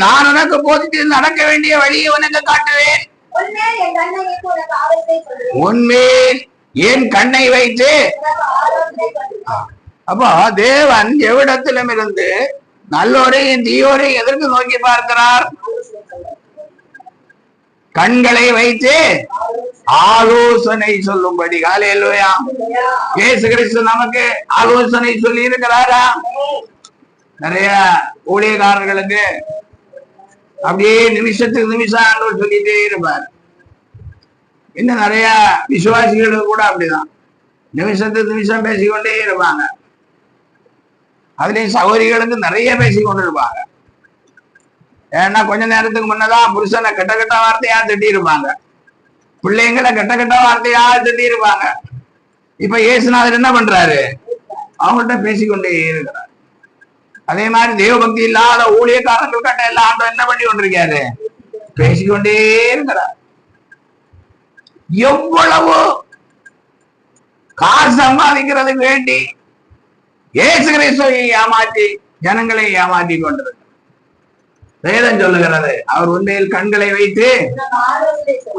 S1: நான் உனக்கு போதித்து நடக்க வேண்டிய வழியை உனக்கு காட்டுவேன், உன்மேல் என் கண்ணை வைத்து. அப்போ தேவன் எவ்விடத்திலும் இருந்து நல்லோரையும் தீயோரையும் எதற்கு நோக்கி பார்க்கிறார்? கண்களை வைத்து ஆலோசனை சொல்லும்படி. அல்லேலூயா. இயேசு கிறிஸ்து நமக்கு ஆலோசனை சொல்லி இருக்கிறாரா? நிறைய ஊழியக்காரர்களுக்கு அப்படியே நிமிஷத்துக்கு நிமிஷம் ஆண்டவர் சொல்லிட்டே இருப்பார். இன்னும் நிறைய விசுவாசிகளுக்கு கூட அப்படிதான், நிமிஷத்துக்கு நிமிஷம் பேசிக்கொண்டே இருப்பாங்க. அதுலயும் சகோதரிகளுக்கு நிறைய பேசிக்கொண்டு இருப்பாங்க. ஏன்னா கொஞ்ச நேரத்துக்கு முன்னதான் புருஷனை கெட்ட கெட்ட வார்த்தையா திட்டி இருப்பாங்க, பிள்ளைங்களை கெட்ட கெட்ட வார்த்தையா திட்டி இருப்பாங்க. இப்ப இயேசுநாதர் என்ன பண்றாரு? அவங்கள்ட்ட பேசிக்கொண்டே இருக்கிறார். அதே மாதிரி தேவபக்தி இல்லாத ஊழியக்காரர்கள் கட்ட எல்லாம் ஆண்டவர் என்ன பண்ணி கொண்டிருக்காரு? பேசிக்கொண்டே இருக்கிறார். எவ்வளவு காசு சம்பாதிக்கிறதுக்கு வேண்டி இயேசு கிறிஸ்துவை ஏமாற்றி ஜனங்களை ஏமாற்றி கொண்டிருக்கிறார். வேதம் சொல்லுகிறது, அவர் உண்மையில் கண்களை வைத்து,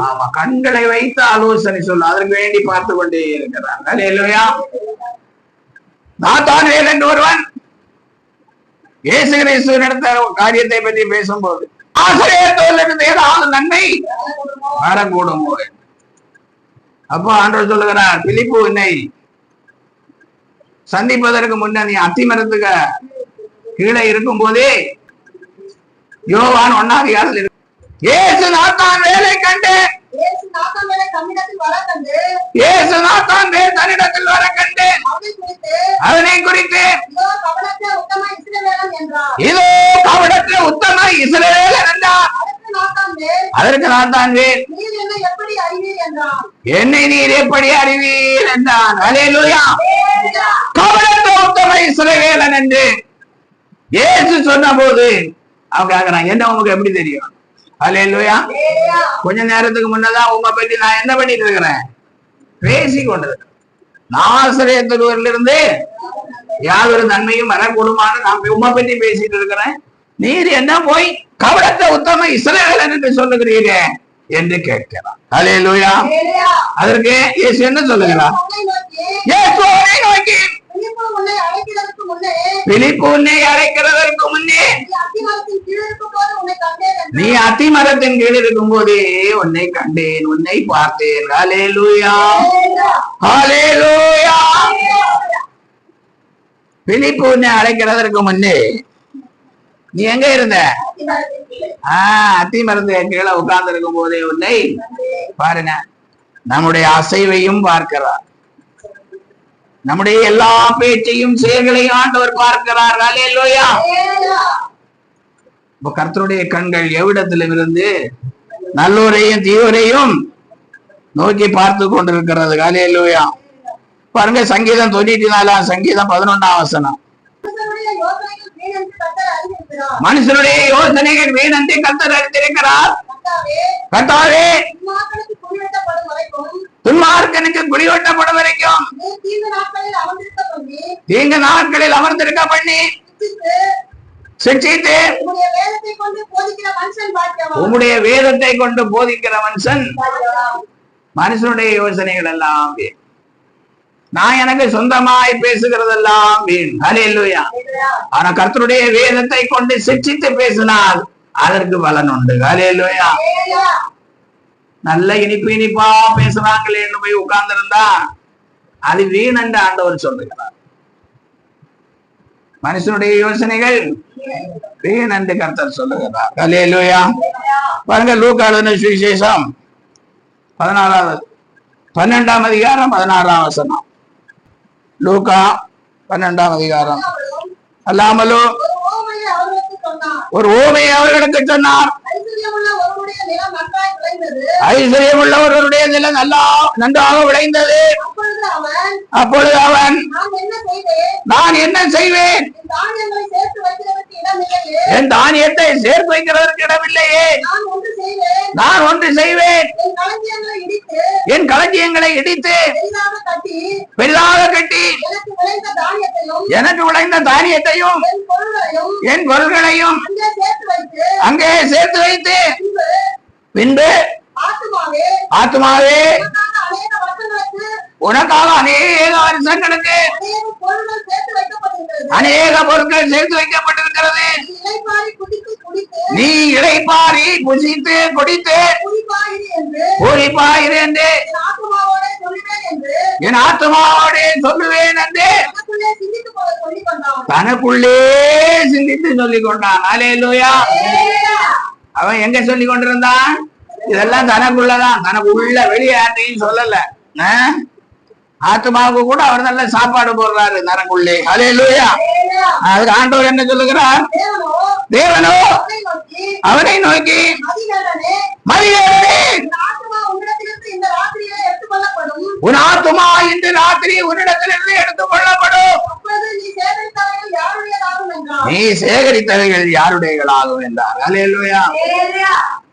S1: ஆமா, கண்களை வைத்து ஆலோசனை சொல்ல அதற்கு வேண்டி பார்த்து கொண்டே இருக்கிறார். அல்லேலூயா. நாத்தான் வேல் என்று ஒருவன் இயேசு கிறிஸ்து நடத்த காரியத்தை பற்றி பேசும்போது, ஆசிரியர் ஏதாவது நன்மை வரக்கூடும். அப்போ ஆண்டவர் சொல்லுகிறார், பிலிப்பு உன்னை சந்திப்பதற்கு முன்ன நீ அத்திமரத்துக்கு கீழே இருக்கும் போதே யோவான் 1ஆம் அதிகாரத்தில் இயேசு நாத்தான் வேலை கண்டு, இயேசு நாத்தான் வேல் தன்னிடத்தில் வர கண்டு அதனை குறித்து இதோ கவடற்ற உத்தம இஸ்ரவேலன் என்றார். அதற்கு நாத்தான் வேல், என்னை நீர் எப்படி அறிவீர் என்றான். அல்லேலூயா. கவடற்ற உத்தம இஸ்ரவேலன் என்று இயேசு சொன்ன போது அவங்க கேக்குறாங்க, என்ன உங்களுக்கு எப்படி தெரியும்? அல்லேலூயா. கொஞ்ச நேரத்துக்கு முன்னதான் உங்க பத்தி நான் என்ன பண்ணிட்டு இருக்கிறேன்? பேசி கொண்டிருக்கிறேன். நாசரேத்திலிருந்து யாதொரு நன்மையும் வரக்கூடுமான்னு நான் உண்மை பற்றி பேசிட்டு இருக்கிறேன். நீர் என்ன போய் கவடத்த உத்தம இஸ்ரவேலன் என்று சொல்லுகிறீங்க என்று கேட்கிறார். அல்லேலூயா. அதற்கு இயேசு என்ன சொல்லுகிறார்? இயேசுவை நோக்கி, பிலிப்பு உன்னை அழைக்கிறதற்கு முன்னே நீ அத்திமரத்தின் கீழ் இருக்கும் போதே உன்னை கண்டேன், உன்னை பார்த்தேன். ஹல்லேலூயா, ஹல்லேலூயா. பிலிப்பு உன்னை அழைக்கிறதற்கு முன்னே நீ எங்க இருந்த? அத்திமரத்து கீழே உட்கார்ந்து இருக்கும் போதே உன்னை பாருங்க. நம்முடைய அசைவையும் பார்க்கிறார், நம்முடைய எல்லா பேச்சையும் செயல்களையும் ஆண்டவர் பார்க்கிறார். ஹல்லேலூயா. இப்ப கர்த்தருடைய கண்கள் எவ்விடத்திலும் இருந்து நல்லோரையும் தீவரையும் நோக்கி பார்த்து கொண்டிருக்கிறது. ஹல்லேலூயா. பாருங்க, சங்கீதம் 94 சங்கீதம் 11 வசனம். மனுஷனுடைய யோசனைகள் வீணென்று கர்த்தர் அறிந்திருக்கிறார். கர்த்தாவே, துன்மார்க்கனுக்கு குடிவெட்டப்படும் வரைக்கும் தீங்கு நாட்களில் அமர்ந்திருக்க பண்ணி சிக்ஷித்து உம்முடைய வேதத்தை கொண்டு போதிக்கிற மனுஷன். மனுஷனுடைய யோசனைகள் எல்லாம் வீண், நான் எனக்கு சொந்தமாய் பேசுகிறதெல்லாம் வீண். ஹல்லேலூயா. ஆனா கர்த்தருடைய வேதத்தை கொண்டு சிக்ஷித்து பேசினால் அதற்கு பலன் உண்டு. ஹல்லேலூயா. நல்ல இனிப்பா பேசுறாங்களேன்னு போய் உட்கார்ந்து இருந்தா அது வீண் என்று ஆண்டவர் சொல்லுகிறார். மனுஷனுடைய யோசனைகள் வீண் என்று கர்த்தர் சொல்லுகிறார். ஹல்லேலூயா. பாருங்க, லூக்கா எழுதின சுவிசேஷம் 12ஆம் அதிகாரம் 16ஆம் வசனம். லூக்கா 12ஆம் அதிகாரம். அல்லாமலோ ஒரு ஓமையை அவர்களுக்கு சொன்னார். ஐஸ்வர்யம் உள்ளவர்களுடைய நிலம் நன்றாக விளைந்தது. அப்பொழுது அவன், நான் என்ன செய்வேன்? என் தானியத்தை சேர்த்து வைக்கிறதற்கு இடமில்லையே. நான் ஒன்று செய்வேன், என் களஞ்சியங்களை இடித்து பெரிதாக கட்டி எனக்கு விளைந்த தானியத்தையும் என் பொருள்களையும் அங்கே சேர்த்து வைத்து பின்பு ஆத்துமாவே உனக்காக அநேக வருஷங்களுக்கு அநேக பொருட்கள் சேர்த்து வைக்கப்பட்டிருக்கிறது. நீ இளைப்பாரி புசித்து குடித்து பூரிப்பாயிரு என்று என் ஆத்மாவோடு சொல்லுவேன் என்று தனக்குள்ளே சிந்தித்து சொல்லிக் கொண்டான். ஹல்லேலூயா. அவன் எங்க சொல்லி கொண்டிருந்தான்? இதெல்லாம் தனக்குள்ளதான், தனக்குள்ள வெளியே யார்ட்டையும் சொல்லல. ஆத்மாவுக்கு கூட அவர் நல்ல சாப்பாடு போடுறாரு தனக்குள்ளே. ஹல்லேலூயா. அதுக்கு ஆண்டவர் என்ன சொல்லுகிறார்? தேவனோ அவனை நோக்கி, மதியேறனே, உன் ஆத்துமா இன்று ராத்திரி உன்னிடத்திலிருந்து எடுத்துக் கொள்ளப்படும். நீ சேகரித்தவைகள் யாருடையவர்களாகும் என்றார். ஹல்லேலூயா.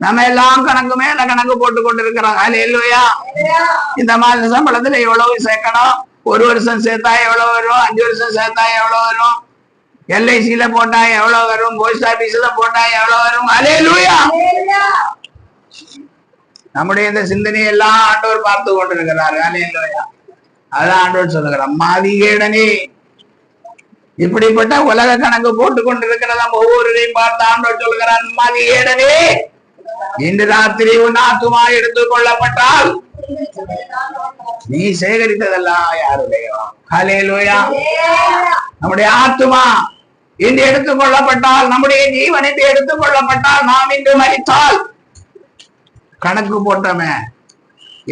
S1: நம்ம எல்லாம் கணக்கு மேல கணக்கு போட்டு கொண்டிருக்கிறோம். ஹல்லேலூயா. இந்த மாத சம்பளத்துல எவ்வளவு சேர்க்கணும், ஒரு வருஷம் சேர்த்தா எவ்வளவு வரும், 5 வருஷம் சேர்த்தா எவ்வளவு வரும், LICல போட்டா எவ்வளவு வரும், போஸ்ட் ஆபீஸ்ல போட்டா எவ்வளவு வரும். ஹல்லேலூயா. நம்முடைய இந்த சிந்தனையை எல்லாம் ஆண்டவர் பார்த்து கொண்டிருக்கிறார். ஹல்லேலூயா. அதான் ஆண்டவர் சொல்லுகிறார், மதிகேடனே, இப்படிப்பட்ட உலக கணக்கு போட்டு கொண்டிருக்கிறதா ஒவ்வொருவரையும் பார்த்து ஆண்டவர் சொல்லுகிறார், மதிகேடனே, இன்று ராத்திரி உன் ஆத்துமா எடுத்துக் கொள்ளப்பட்டால் நீ சேகரித்ததெல்லாம் யாருடையவா? ஹல்லேலூயா. நம்முடைய ஆத்துமா இன்று எடுத்துக் கொள்ளப்பட்டால், நம்முடைய ஜீவன் இன்று எடுத்துக் கொள்ளப்பட்டால், நாம் இன்று மரித்தால் கணக்கு போட்டோமே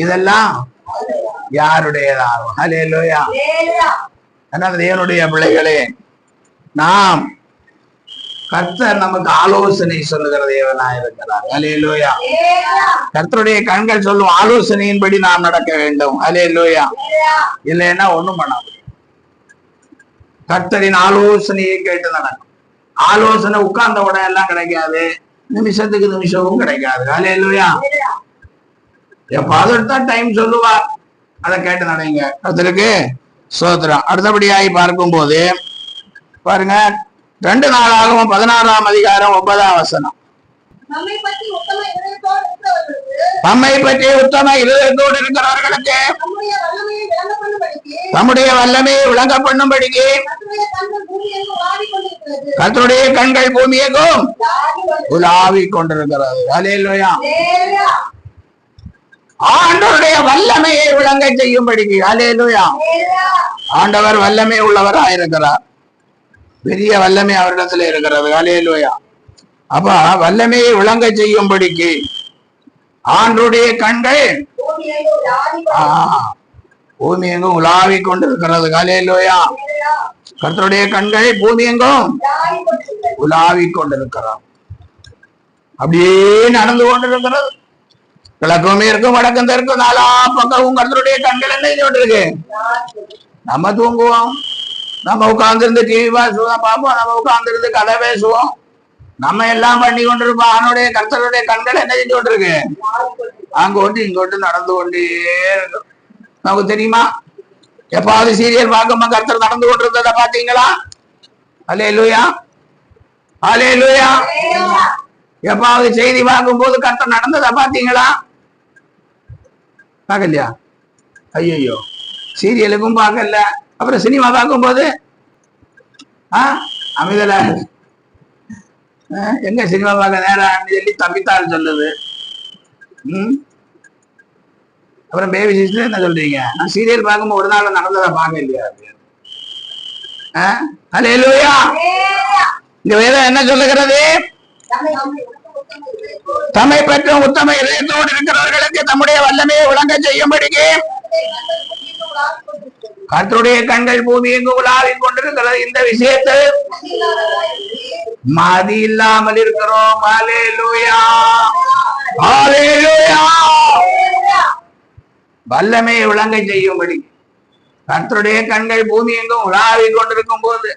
S1: இதெல்லாம் யாருடையதாகும்? ஹல்லேலூயா. அதனால தேவனுடைய பிள்ளைகளே, நாம் கர்த்தர் நமக்கு ஆலோசனை சொல்லுகிற தேவனா இருக்கிறார். ஹல்லேலூயா. கர்த்தருடைய கண்கள் சொல்லும் ஆலோசனையின்படி நாம் நடக்க வேண்டும். ஹல்லேலூயா. இல்லைன்னா ஒண்ணும் பண்ண முடியும். கர்த்தரின் ஆலோசனையை கேட்டு நடக்கும். ஆலோசனை உட்கார்ந்த உடனே எல்லாம் கிடைக்காது, நிமிஷத்துக்கு நிமிஷமும் கிடைக்காது. ஹல்லேலூயா. எப்பாவது தான் டைம் சொல்லுவார், அதை கேட்டு நடங்க. கர்த்தருக்கு ஸ்தோத்திரம். அடுத்தபடியாய் பார்க்கும் போது பாருங்க, 2 நாளாகவும் 16ஆம் அதிகாரம் 9ஆம் வசனம்.
S2: நம்மை பற்றி உத்தம இதயத்தோடு
S1: இருக்கிறவர்களுக்கு
S2: நம்முடைய
S1: வல்லமையை விளங்க பண்ணும்படிக்கு கர்த்தருடைய கண்கள் பூமி எங்கும் உலாவிக் கொண்டிருக்கிறது. அல்லேலூயா. ஆண்டவருடைய வல்லமையை விளங்க செய்யும்படிக்கு. அல்லேலூயா. ஆண்டவர் வல்லமை உள்ளவராயிருக்கிறார். பெரிய வல்லமை அவரிடத்துல இருக்கிறது. அல்லேலூயா. அப்ப வல்லமையை விளங்க செய்யும்படிக்கு ஆண்டவருடைய கண்கள் பூமி எங்கும் உலாவிக் கொண்டிருக்கிறது. அல்லேலூயா. கர்த்தருடைய கண்கள் பூமி எங்கும் உலாவிக் கொண்டிருக்கிறார். அப்படியே நடந்து கொண்டிருக்கிறது. கிழக்கும் இருக்கும் வடக்கும் தெற்கும் நாலா பக்கம் கர்த்தருடைய கண்கள் என்ன செஞ்சுட்டு நம்ம தூங்குவோம், நம்ம உட்கார்ந்து டிவி பார்ப்போம், நம்ம உட்கார்ந்து கதை பேசுவோம், நம்ம எல்லாம் பண்ணி கொண்டிருப்போம். அவனுடைய கர்த்தருடைய கண்கள் என்ன செஞ்சு கொண்டிருக்கு? அங்கோட்டு இங்கோட்டு நடந்து கொண்டே இருக்கும். நமக்கு தெரியுமா? எப்பாவது சீரியல் பார்க்கும்போது கர்த்தர் நடந்து கொண்டிருந்தத பாத்தீங்களா? அல்லேலூயா. அல்லேலூயா. எப்பாவது செய்தி பார்க்கும் போது கர்த்தர் நடந்தத பாத்தீங்களா? பார்க்கலையா? ஐயோ, சீரியலுக்கும் பார்க்கல. அப்புறம் சினிமா பார்க்கும் போது அமைதல எங்க சினிமா பார்க்க நேரம் சொல்லி தப்பித்தாள் சொல்லுது. அப்புறம் பேபி சிஸ்டர் என்ன சொல்றீங்க? நான் சீரியல் பார்க்கும்போது ஒரு நாள் நடந்ததை பார்க்க இல்லையா? அல்லேலூயா. இந்த வேதம் என்ன சொல்லுகிறது? தம்மை பற்றும் உத்தம இதயத்தோடு இருக்கிறவர்களுக்கு தம்முடைய வல்லமையை விளங்க செய்யும்படிக்கு கர்த்தருடைய கண்கள் பூமி எங்கு உலாவிக் கொண்டிருக்கிறது. இந்த விஷயத்தில் மதி இல்லாமல் இருக்கிறோம். அல்லேலூயா. அல்லேலூயா. வல்லமையை விளங்க செய்யும்படி கர்த்தருடைய கண்கள் பூமி எங்கும் உலாவிக் கொண்டிருக்கும் போது,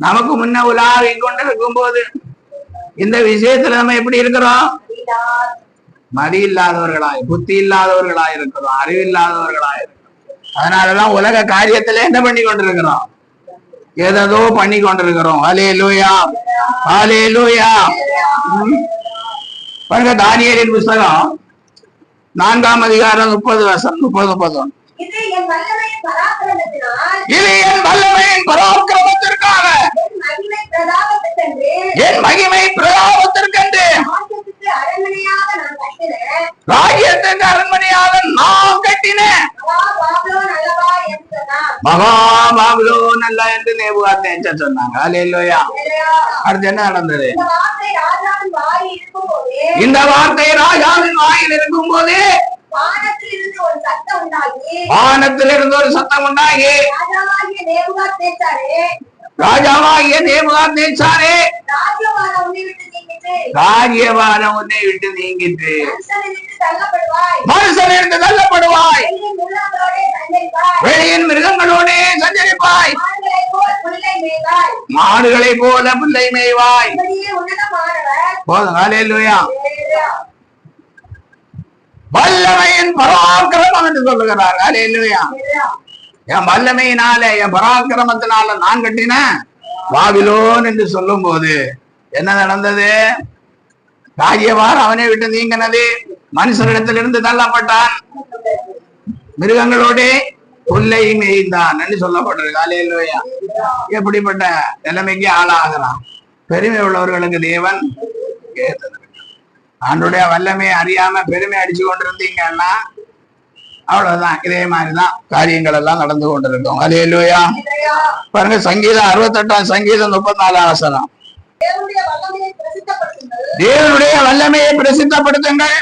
S1: நமக்கு முன்ன உலாவிக் கொண்டிருக்கும் போது இந்த விஷயத்துல நம்ம எப்படி இருக்கிறோம்? மதி இல்லாதவர்களாய், புத்தி இல்லாதவர்களாய் இருக்கிறோம், அறிவில்லாதவர்களாய் இருக்கிறோம். அதனாலதான் உலக காரியத்துல என்ன பண்ணி கொண்டிருக்கிறோம்? ஏதோ பண்ணி கொண்டிருக்கிறோம். அல்லேலூயா. அல்லேலூயா. பாருங்க, தானியேலின் புஸ்தகம் 4ஆம் அதிகாரம் 30 இது என் வல்லமையின் பராக்கிரமத்திற்காக, என் மகிமை பிரதாபத்திற்கென்று ராஜ்யத்திற்கு அரண்மனையாக நான் கட்டினேன். மகா பாபிலோன் அல்ல என்று நேபுகாத்நேச்சர் சொன்னாங்க. அல்லேலூயா. அடுத்து என்ன நடந்தது? இந்த வார்த்தை ராஜாவின் வாயில் இருக்கும் போது வானத்திலிருந்து ஒரு சத்தம் உண்டாகி, ராஜாவாகிய நேபுகாத்நேச்சாரே, ராஜ்யபாரம் உன்னை விட்டு நீங்கிட்டு மனுஷனிருந்து தள்ளப்படுவாய், வெளியின் மிருகங்களோடே சஞ்சரிப்பாய், மாடுகளை போல புல்லை மேய்வாய். போதும். அல்லேலூயா. வல்லமையின் பராக்கிரமம் என்று சொல்லுகிறார். அல்லேலூயா. என் வல்லமையினால, என் பராக்கிரமத்தினால நான் கட்டின பாபிலோன் என்று சொல்லும் போது என்ன நடந்தது? ராஜ்யபாரம் அவனை விட்டு நீங்கினது, மனுஷரிடத்திலிருந்து தள்ளப்பட்டான், மிருகங்களோட புல்லை மேய்ந்தான் என்று சொல்லப்பட்டிருக்கு. அல்லேலூயா. எப்படிப்பட்ட நிலைமைக்கு ஆளாகிறான்? பெருமை உள்ளவர்களுக்கு தேவன் ஆண்டுடைய வல்லமையை அறியாம பெருமை அடிச்சு கொண்டிருந்தீங்கன்னா அவ்வளவுதான். இதே மாதிரிதான் காரியங்கள் எல்லாம் நடந்து கொண்டிருக்கும். அல்லேலூயா. பாருங்க, சங்கீதம் 68ஆம் சங்கீதம் 34ஆம் வசனம். தேவனுடைய வல்லமையை பிரசித்தப்படுத்துங்கள்,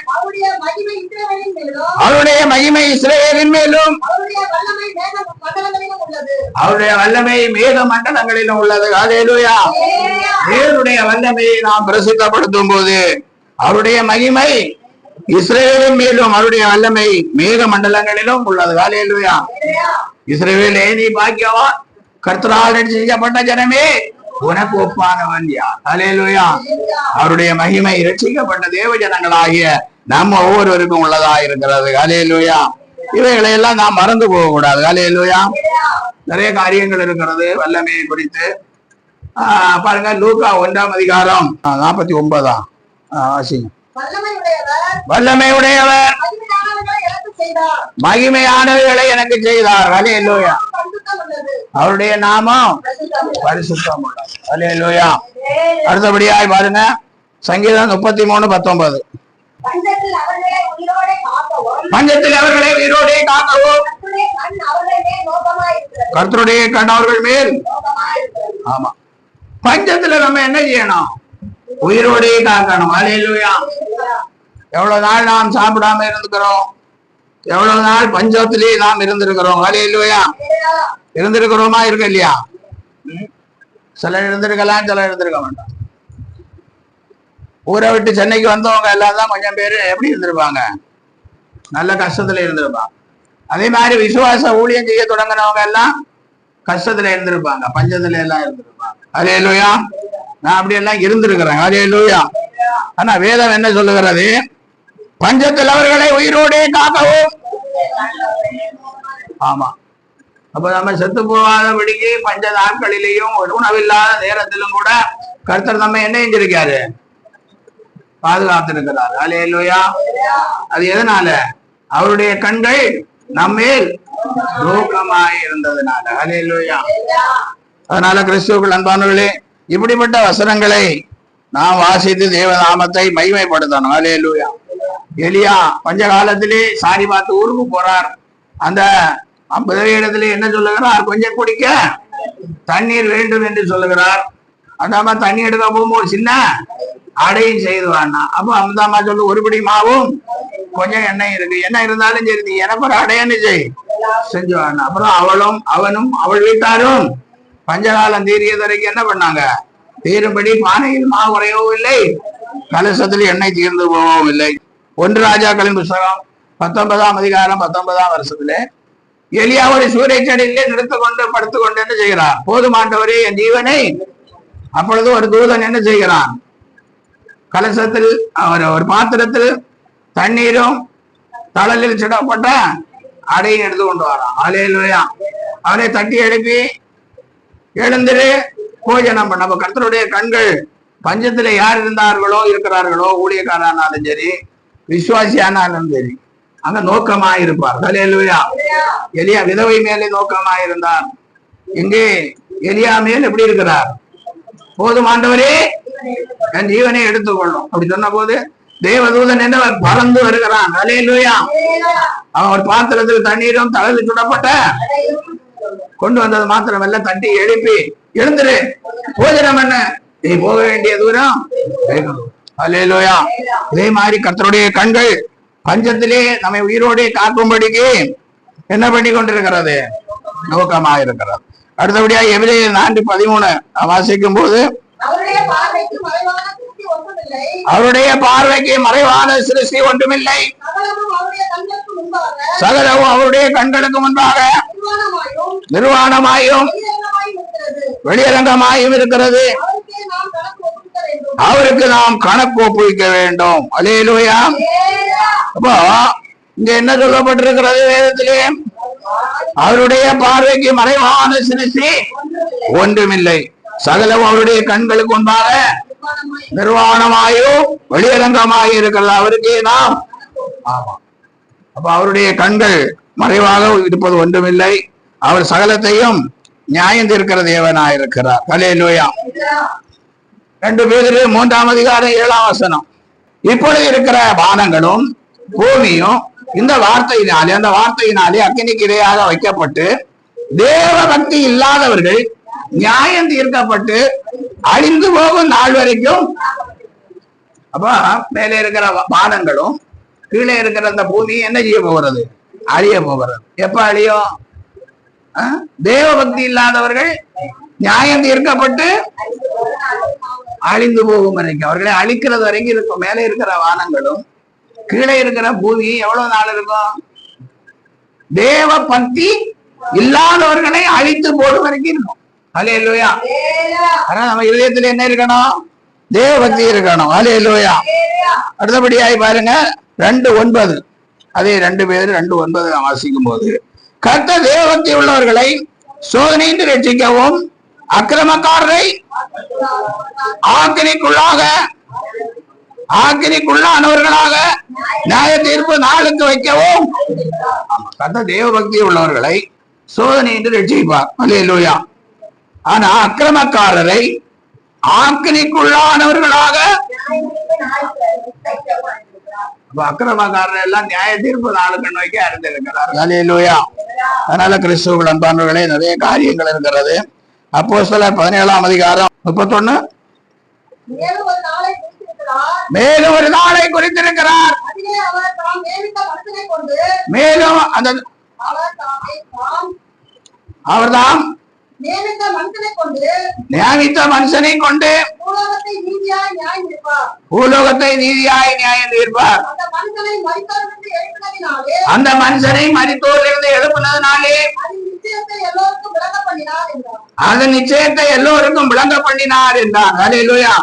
S1: அவருடைய மகிமை இஸ்ரவேலின் மேலும், அவருடைய வல்லமை மேக மண்டலங்களிலும் உள்ளது. அல்லேலூயா. தேவனுடைய வல்லமையை நாம் பிரசித்தப்படுத்தும் போது அவருடைய மகிமை இஸ்ரவேலின் மேலும், அவருடைய வல்லமை மேக மண்டலங்களிலும் உள்ளது. அல்லேலூயா. இஸ்ரவேலே, நீ பாக்கியவான், கர்த்தரால் ரட்சிக்கப்பட்ட ஜனமே, உனக்கு ஒப்பானவன் யார்? அல்லேலூயா. அவருடைய மகிமை ரட்சிக்கப்பட்ட தேவ ஜனங்களாகிய நம்ம ஒவ்வொருவருக்கும் உள்ளதா இருக்கிறது. அல்லேலூயா. இவைகளை எல்லாம் நாம் மறந்து போக கூடாது. அல்லேலூயா. நிறைய காரியங்கள் இருக்கிறது வல்லமையை குறித்து. பாருங்க லூக்கா 1ஆம் அதிகாரம் 49 வாசிங்க. வல்லமை உடையவர் மகிமையானவர்களை எனக்கு செய்தார். ஹல்லேலூயா. அவருடைய நாமம் பரிசுத்தம் உள்ளது. ஹல்லேலூயா. அடுத்தபடியாய் பாருங்க சங்கீதம் 33:19. பஞ்சத்தில் அவர்களை உயிரோடே காக்கவும் கர்த்தருடைய கண் அவர்கள் மேல். ஆமா, பஞ்சத்துல நம்ம என்ன செய்யணும்? உயிரோடே காக்கணும். ஹல்லேலூயா. எவ்வளவு நாள் நாம் சாப்பிடாம இருந்துக்கிறோம், எவ்வளவு நாள் பஞ்சத்திலே நாம் இருந்திருக்கிறோம். ஹல்லேலூயா. இருந்திருக்கிறோமா? இருக்க இல்லையா? சிலர் இருந்திருக்கலாம், சிலர் இருந்திருக்க மாட்டோம். ஊரை விட்டு சென்னைக்கு வந்தவங்க எல்லாம் தான் கொஞ்சம் பேரு எப்படி இருந்திருப்பாங்க? நல்ல கஷ்டத்துல இருந்திருப்பாங்க. அதே மாதிரி விசுவாச ஊழியம் செய்ய தொடங்கினவங்க எல்லாம் கஷ்டத்துல இருந்திருப்பாங்க, பஞ்சத்துல எல்லாம் இருந்திருப்பாங்க. ஹல்லேலூயா. நான் அப்படி எல்லாம் இருந்திருக்கிறேன். ஹல்லேலூயா. ஆனா வேதம் என்ன சொல்லுகிறது? பஞ்சத்தில் அவர்களை உயிரோடே காக்கவும். ஆமா, அப்ப நம்ம செத்து போகாதபடிக்கு பஞ்ச நாட்களிலேயும் உணவில்லாத நேரத்திலும் கூட கர்த்தர் நம்ம என்ன செஞ்சிருக்காரு? பாதுகாத்திருக்கிறார். ஹல்லேலூயா. அது எதனால? அவருடைய கண்கள் நம்மேல் நோக்கமாய் இருந்ததுனால. ஹல்லேலூயா. அதனால கிறிஸ்துவுக்குள் அன்பானவர்களே, இப்படிப்பட்ட வசனங்களை நாம் வாசித்து தேவநாமத்தை மகிமைப்படுத்தணும். ஹல்லேலூயா. எலியா பஞ்ச காலத்திலே சாரி பார்த்து ஊருக்கு போறார். அந்த 50 இடத்துல என்ன சொல்லுகிறார்? கொஞ்சம் குடிக்க தண்ணீர் வேண்டும் என்று சொல்லுகிறார். அந்த தண்ணி எடுக்க போகும்போது சின்ன அடையும் செய்துவான்னா. அப்போ அம்மா சொல்லு, ஒரு பிடி மாவும் கொஞ்சம் எண்ணெய் இருக்கு, என்ன இருந்தாலும் சரி நீ எனக்கு ஒரு அடையன்னு செஞ்சுவான். அப்புறம் அவளும் அவனும் அவள் வீட்டாரும் பஞ்சகாலம் தீரியது வரைக்கும் என்ன பண்ணாங்க? தீரும்படி பானையில் மாவு குறையவும் இல்லை, கலசத்தில் எண்ணெய் தீர்ந்து போகவும் இல்லை. 1 ராஜாக்களின் புஸ்தகம் 19ஆம் அதிகாரம் 19ஆம் வருஷத்துல எலியா ஒரு சூறைச்சடியிலே நிறுத்து கொண்டு படுத்து கொண்டு என்ன செய்கிறார்? போதுமாண்டவரே என் ஜீவனை. அப்பொழுது ஒரு தூதன் என்ன செய்கிறான்? கலசத்தில் ஒரு பாத்திரத்தில் தண்ணீரும் தழலில் சிடப்பட்ட அடையும் எடுத்து கொண்டு வரான். ஹல்லேலூயா. அவரை தட்டி எழுப்பி எழுந்திரு போஜனம் பண்ண. அப்ப கர்த்தருடைய கண்கள் பஞ்சத்துல யார் இருந்தார்களோ இருக்கிறார்களோ, ஊழியக்காரனாலும் சரி விசுவாசியானாலும் சரி, அங்க நோக்கமாய் இருப்பார். ஹல்லேலூயா. எலியா விதவை மேலே நோக்கமாய் இருந்தார். இங்கே எலியா மேல் எப்படி இருக்கிறார்? போதுமாண்டவரே என் ஜீவனை எடுத்துக்கொள்ளும் அப்படி சொன்ன போது தேவதூதன் என்ன பறந்து வருகிறான். ஹல்லேலூயா. அவன் ஒரு பாத்திரத்தில் தண்ணீரும் தழலில் சுடப்பட்ட கொண்டு வந்தது மாத்திரமல்ல, தட்டி எழுப்பி எழுந்துரு போஜனம் என்ன, நீ போக வேண்டிய தூரம். ஹல்லேலூயா. இதே மாதிரி கர்த்தருடைய கண்கள் பஞ்சத்திலே நம்மை உயிரோடே காக்கும்படிக்கு என்ன பண்ணி கொண்டிருக்கிறது? நோக்கமாக இருக்கிறது. அடுத்தபடியா எபிரேயர் 4:13 வாசிக்கும் போது, அவருடைய பார்வைக்கு மறைவான சிருஷ்டி ஒன்றுமில்லை, சகலமும் அவருடைய கண்களுக்கு முன்பாக நிர்வாணமாயும் வெளியரங்கமாயும் இருக்கிறது, அவருக்கு நாம் கணக்கு ஒப்புவிக்க வேண்டும். ஹல்லேலூயா. அப்போ இங்க என்ன சொல்லப்பட்டிருக்கிறது வேதத்திலே? அவருடைய பார்வைக்கு மறைவான சிருஷ்டி ஒன்றுமில்லை, சகலம் அவருடைய கண்களுக்கு முன்பாக நிர்வாணமாயும் வெளியரங்கமாயும் இருக்கிறது, அவருக்கே நாம். ஆமா, அப்ப அவருடைய கண்கள் மறைவாக இருப்பது ஒன்றுமில்லை, அவர் சகலத்தையும் நியாயம் தீர்க்கிற தேவனாயிருக்கிறார். ஹல்லேலூயா. 2 பேதுரு 3ஆம் அதிகாரம் 7ஆம் வசனம். இப்பொழுது இருக்கிற வானங்களும் பூமியும் இந்த வார்த்தையினாலே, அந்த வார்த்தையினாலே அக்கினிக்கு இரையாக வைக்கப்பட்டு தேவ பக்தி இல்லாதவர்கள் நியாயம் தீர்க்கப்பட்டு அழிந்து போகும் நாள் வரைக்கும். அப்ப மேலே இருக்கிற வானங்களும் கீழே இருக்கிற அந்த பூமி என்ன செய்ய போகிறது? அழிய போகிறது. எப்ப அழியும்? தேவ பக்தி இல்லாதவர்கள் நியாயம் தீர்க்கப்பட்டு அழிந்து போகும் வரைக்கும், அவர்களை அழிக்கிறது வரைக்கும் இருக்கும். மேலே இருக்கிற வானங்களும் கீழே இருக்கிற பூமி எவ்வளவு நாள் இருக்கும்? தேவ பக்தி இல்லாதவர்களை அழித்து போடும் வரைக்கும் இருக்கும். ஹல்லேலூயா. ஆனா நம்ம இதயத்துல என்ன இருக்கணும்? தேவ பக்தி இருக்கணும். ஹல்லேலூயா. அடுத்தபடியாய் பாருங்க 2:9. அதே 2 பேர் 2:9 வாசிக்கும் போது, கர்த்தர் தேவ பக்தி உள்ளவர்களை சோதனையின்றி ரட்சிக்கவும் அக்கிரமக்காரரை ஆக்கினிக்குள்ளானவர்களாக நியாய தீர்ப்பு நாளுக்கு வைக்கவும் கர்த்தர் தேவ பக்தி உள்ளவர்களை சோதனை என்று ரட்சிப்பார். அல்லேலூயா. ஆனா அக்கிரமக்காரரை ஆக்கினிக்குள்ளானவர்களாக, அக்கிரமக்காரர் எல்லாம் நியாய தீர்ப்பு நாளுக்கு வைக்க அறிந்திருக்கிறார். அல்லேலூயா. அதனால கிறிஸ்துவுக்குள் அன்பானவர்களே, நிறைய காரியங்கள் இருக்கிறது. அப்போஸ்தலர் 17ஆம் அதிகாரம் 31. மேலும் ஒரு நாளை குறித்திருக்கிறார். மேலும் அவர்தாம் நியமித்த மனுஷனை கொண்டு பூலோகத்தை நீதியாய் நியாயம் தீர்ப்பார். அந்த மனுஷனை மரித்தோரிலிருந்து எழுப்பினதினாலே அதன் நிச்சயத்தை எல்லோருக்கும் விளங்க பண்ணினார் என்றார். அல்லேலூயா.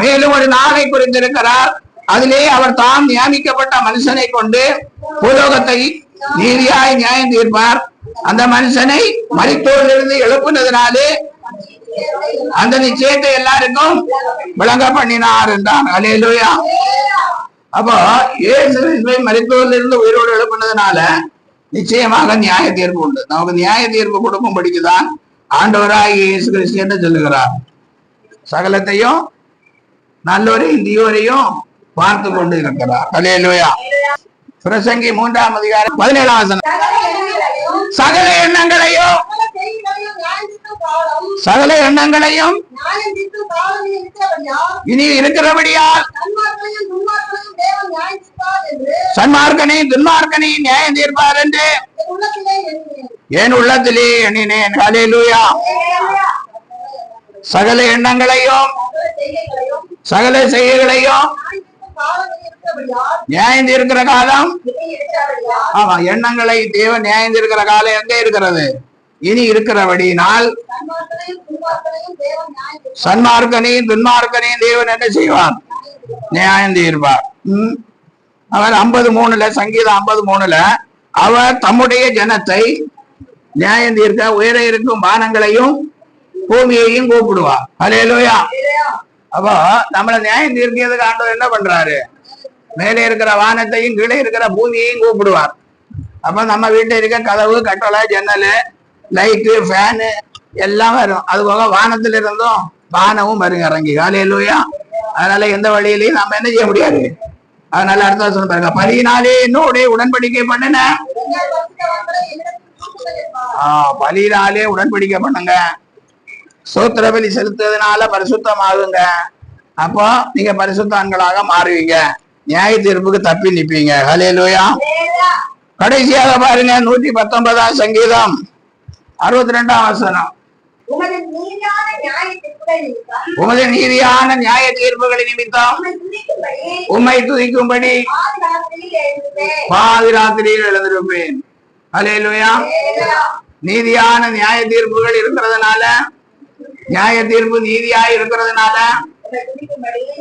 S1: மேலும் ஒரு நாளை குறித்திருக்கிறார். அதிலே அவர் தாம் நியமிக்கப்பட்ட மனுஷனை கொண்டு பூலோகத்தை நீதியாய் நியாயம் தீர்ப்பார். அந்த மனுஷனை மரித்தோரிலிருந்து எழுப்பினதினாலே அந்த நிச்சயத்தை எல்லாருக்கும் விளங்க பண்ணினார் என்றார். அல்லேலூயா. அப்போ இயேசு கிறிஸ்துவை மரித்தோரிலிருந்து உயிரோடு எழுப்பினதுனால நிச்சயமாக நியாய தீர்ப்பு உண்டு. நமக்கு நியாய தீர்ப்பு கொடுக்கும்படிக்குதான் ஆண்டவராய் இயேசு கிறிஸ்து என்று சொல்லுகிறார். சகலத்தையும் நல்லோரையும் தீயோரையும் பார்த்து கொண்டு இருக்கிறார். அல்லேலூயா. பிரசங்கி 3ஆம் அதிகாரம் 17ஆம் வசனம். சகல எண்ணங்களையும் இனி இருக்கிறபடியால் சன்மார்க்கனையும் துன்மார்க்கனையும் நியாயம் தீர்ப்பார் என்று என் உள்ளத்திலே எண்ணினேன். அல்லேலூயா. சகல எண்ணங்களையும் சகல செய்கைகளையும் நியாயம் தீர்க்கிற காலம். ஆமா, எண்ணங்களை தேவன் நியாயம் தீர்க்கிற காலம் எங்க இருக்கிறது? இனி இருக்கிறபடியினால் சன்மார்க்கனையும் துன்மார்க்கனையும் தேவன் என்ன செய்வார்? நியாயம் தீர்ப்பார். அவர் 53 சங்கீதம் 53 அவர் தம்முடைய ஜனத்தை நியாயம் தீர்க்க உயர இருக்கும் வானங்களையும் பூமியையும் கூப்பிடுவார். அல்லேலூயா. அப்போ நம்மள நியாயம் தீர்க்கிறதுக்கு ஆண்டவர் என்ன பண்றாரு? மேலே இருக்கிற வானத்தையும் கீழே இருக்கிற பூமியையும் கூப்பிடுவார். அப்ப நம்ம வீட்டுல இருக்க கதவு, கட்டளை, ஜன்னல், லைட்டு, ஃபேனு எல்லாம் வரும். அது போக வானத்துல இருந்தும் வானமும் வரும் இறங்கி. அல்லேலூயா. அதனால எந்த வழியிலையும் நம்ம என்ன செய்ய முடியாது. அதனால அடுத்த வருஷம் பாருங்க, பலியினாலே என்னோட உடன்படிக்கை பண்ணுன. பலியினாலே உடன்படிக்கை பண்ணுங்க. சோத்திர பலி செலுத்துறதுனால பரிசுத்தமாகுங்க. அப்போ நீங்க பரிசுத்தான்களாக மாறுவீங்க. நியாய தீர்ப்புக்கு தப்பி நிப்பீங்க. அல்லேலூயா. கடைசியாக பாருங்க, 119ஆம் சங்கீதம் 62ஆம் வசனம். உமது நீதியான நியாய தீர்ப்புகளின் நிமித்தம் உம்மை துதிக்கும்படி பாதிராத்திரியில் எழுந்திருப்பேன். அல்லேலூயா. நீதியான நியாய தீர்ப்புகள் இருக்கிறதுனால, நியாய தீர்ப்பு நீதியாய் இருக்கிறதுனால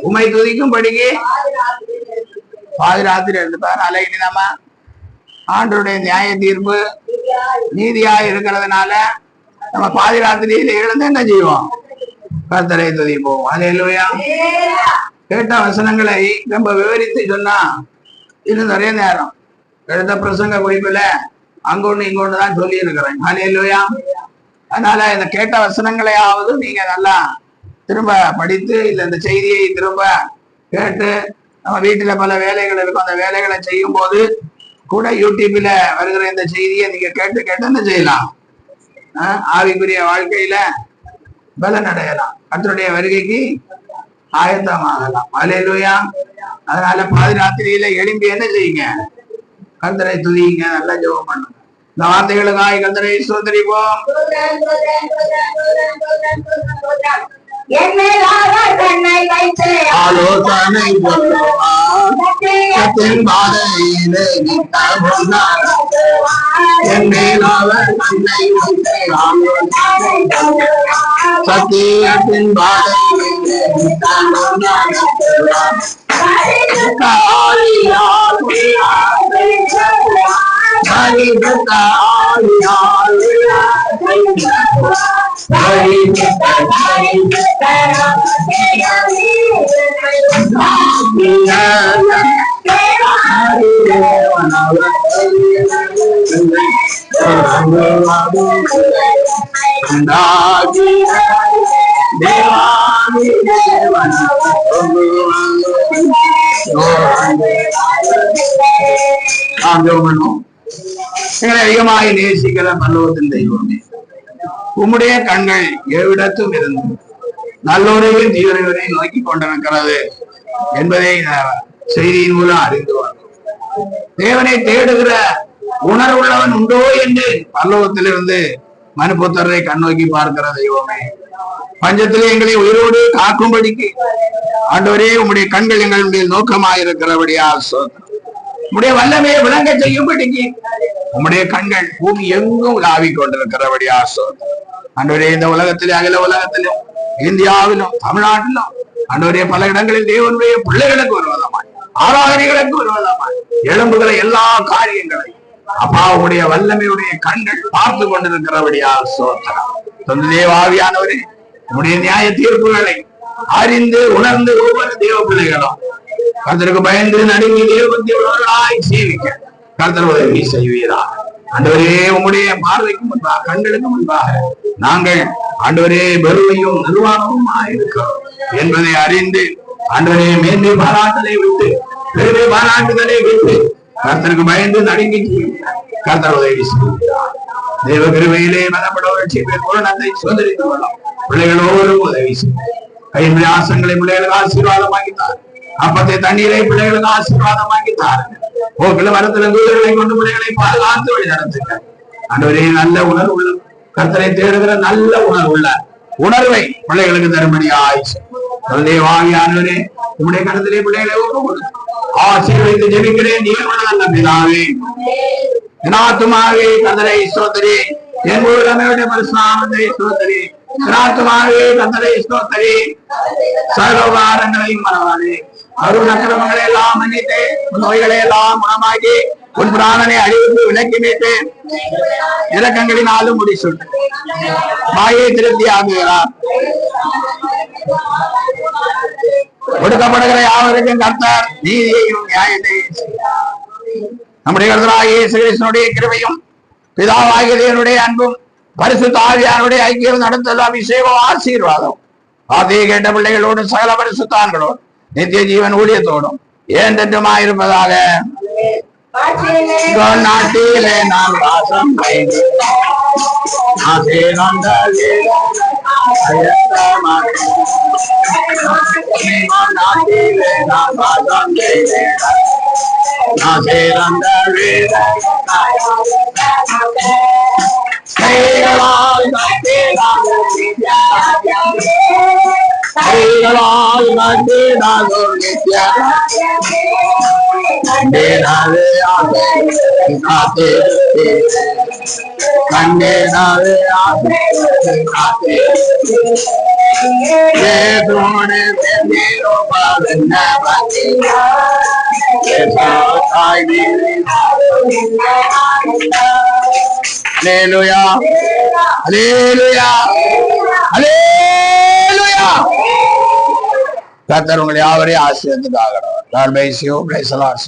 S1: உம்மை துதிக்கும்படிக்கு பாதிராத்திரி எழுந்துப்பார். அல்ல, இனி நம்ம ஆண்டவருடைய நியாய தீர்ப்பு நீதியாய் இருக்கிறதுனால நம்ம பாதிராத்திரியில எழுந்து என்ன செய்வோம்? கர்த்தரை துதிப்போம். அல்லேலூயா. கேட்ட வசனங்களை ரொம்ப விவரித்து சொன்னா இன்னும் நிறைய நேரம். எடுத்த பிரசங்க குறிப்புல அங்கொன்னு இங்கொன்னு தான் சொல்லி இருக்கிறேன். அல்லேலூயா. அதனால இந்த கேட்ட வசனங்களையாவது நீங்க நல்லா திரும்ப படித்து இல்ல இந்த செய்தியை திரும்ப கேட்டு, நம்ம வீட்டுல பல வேலைகள் இருக்கும், அந்த வேலைகளை செய்யும் போது கூட யூடியூப்ல வருகிற இந்த செய்தியை நீங்க கேட்டு கேட்டு என்ன செய்யலாம்? ஆவிக்குரிய வாழ்க்கையில பலன் அடையலாம், கர்த்தருடைய வருகைக்கு ஆயத்தமாகலாம். அல்லேலூயா. அதனால பாதிராத்திரியில எழும்பி என்ன செய்யுங்க? கர்த்தரை துதிங்க, நல்லா ஜெபம் பண்ணுங்க. இந்த வார்த்தைகளுக்காக கர்த்தரை ஸ்தோத்திரிப்போம். ஆலோசனை சத்தியத்தின் எங்களை அதிகமாக நேசிக்கிற பரலோகத்தின் தெய்வமே, உம்முடைய கண்கள் எவ்விடத்தும் இருந்து நல்லோரையும் தீவிரவரையும் நோக்கி கொண்டிருக்கிறது என்பதை செய்தியின் மூலம் அறிந்து வந்தோம். தேவனை தேடுகிற உணர்வுள்ளவன் உண்டோ என்று பரலோகத்திலிருந்து மனுபுத்தரை கண்ணோக்கி பார்க்கிற தெய்வமே, பஞ்சத்திலே எங்களை உயிரோடு காக்கும்படிக்கு ஆண்டவரே உம்முடைய கண்கள் எங்களுடைய நோக்கமாயிருக்கிறபடியா உம்முடைய வல்லமையை விளங்க செய்யும்படிக்கு உம்முடைய கண்கள் பூமி எங்கும் உலாவிக் கொண்டிருக்கிறபடியா ஆண்டவரே, இந்த உலகத்திலே அகில உலகத்திலும் இந்தியாவிலும் தமிழ்நாட்டிலும் ஆண்டவரே பல இடங்களில் தேவனுடைய பிள்ளைகளுக்கு வருவதமாய் ஆராதனைகளுக்கு வருவதமாய் எழும்புகிற எல்லா காரியங்களையும் அப்பா உடைய வல்லமையுடைய கண்கள் பார்த்து கொண்டிருக்கிறபடியா சொந்த தேவாவியானவரே உடைய நியாய தீர்ப்புகளை அறிந்து உணர்ந்து ஒவ்வொரு தேவ பிள்ளைகளும் கர்த்தருக்கு பயந்து நடுங்கி தேவபக்தியுள்ளவர்களாய் சேவிக்க கர்த்தர் உதவி செய்வீரா. ஆண்டவரே உம்முடைய பார்வைக்கு முன்பாக கண்களுக்கு முன்பாக நாங்கள் ஆண்டவரே பெருமையும் நிர்வாகமும் இருக்கிறோம் என்பதை அறிந்து ஆண்டவரே மேன்மை பாராட்டலை விட்டு பெருமை பாராட்டுதலை விட்டு கர்த்தருக்கு பயந்து நடுங்கி கர்த்தர் உதவி செய்கிறார். தேவ கிருபையிலே மனப்படவர்கள் பூரணத்தை சுதந்திரித்துக் கொள்ளும் பிள்ளைகளோடு உதவி செய்யும். கைப்பிரயாசங்களை பிள்ளைகளுக்கு ஆசீர்வாதமாக்கித்தார். அப்பத்தை தண்ணீரை பிள்ளைகளுக்கு ஆசீர்வாதமாக்கித்தார். போக்கில வரத்துல வீடுகளை கொண்டு பிள்ளைகளை பாதுகாத்து வழி நடத்துங்க. ஆண்டவரே நல்ல உணர்வு உள்ள கர்த்தரை தேடுகிற நல்ல உணர்வுள்ள உணர்வை பிள்ளைகளுக்கு தரும்படியாய் வாங்கியானவரே உங்களுடைய கருத்திலே பிள்ளைகளை ஆசீர்வதித்து ஜெபிக்கிறேன். நீர் நல்ல பிதாவே, எனாத்துமாவே கர்த்தரை ஸ்தோத்திரி, என் ஊழமையுடைய பரிசுநாமத்தை ஸ்தோத்திரி, எனாத்துமாவே கர்த்தரை ஸ்தோத்திரி, சகலோபாரங்களையும் மறவாதே, அருள் அக்கிரமங்களை எல்லாம் மன்னித்து நோய்களை எல்லாம் குணமாக்கி உன் பிராணனை அழிவுக்கு விலக்கி மீட்டு இரக்கங்களினாலும் முடிச்சுட்டு மாயை திருப்தி ஆகுகிறார். ஒடுக்கப்படுகிற யாவருக்கும் கர்த்தர் நீதியையும் நியாயத்தையும் நம்முடைய கர்த்தராகிய இயேசு கிறிஸ்துவினுடைய கிருபையும் பிதாவாகிய தேவனுடைய அன்பும் பரிசுத்த ஆவியானுடைய ஐக்கியம் நடத்தல் அபிஷேகம் ஆசீர்வாதம் அதே கேட்ட பிள்ளைகளோடும் சகல பரிசுத்தான்களோடும் நித்திய ஜீவன் ஊழியத்தோடும் ஏந்தென்றுமாயிருப்பதாக. நாட்டிலே நான் வாசம் Hallelujah. Hallelujah. Hallelujah. கர்த்தர் உங்களை யாவரையும் ஆசீர்வதிப்பாராக. God bless you. Praise the Lord.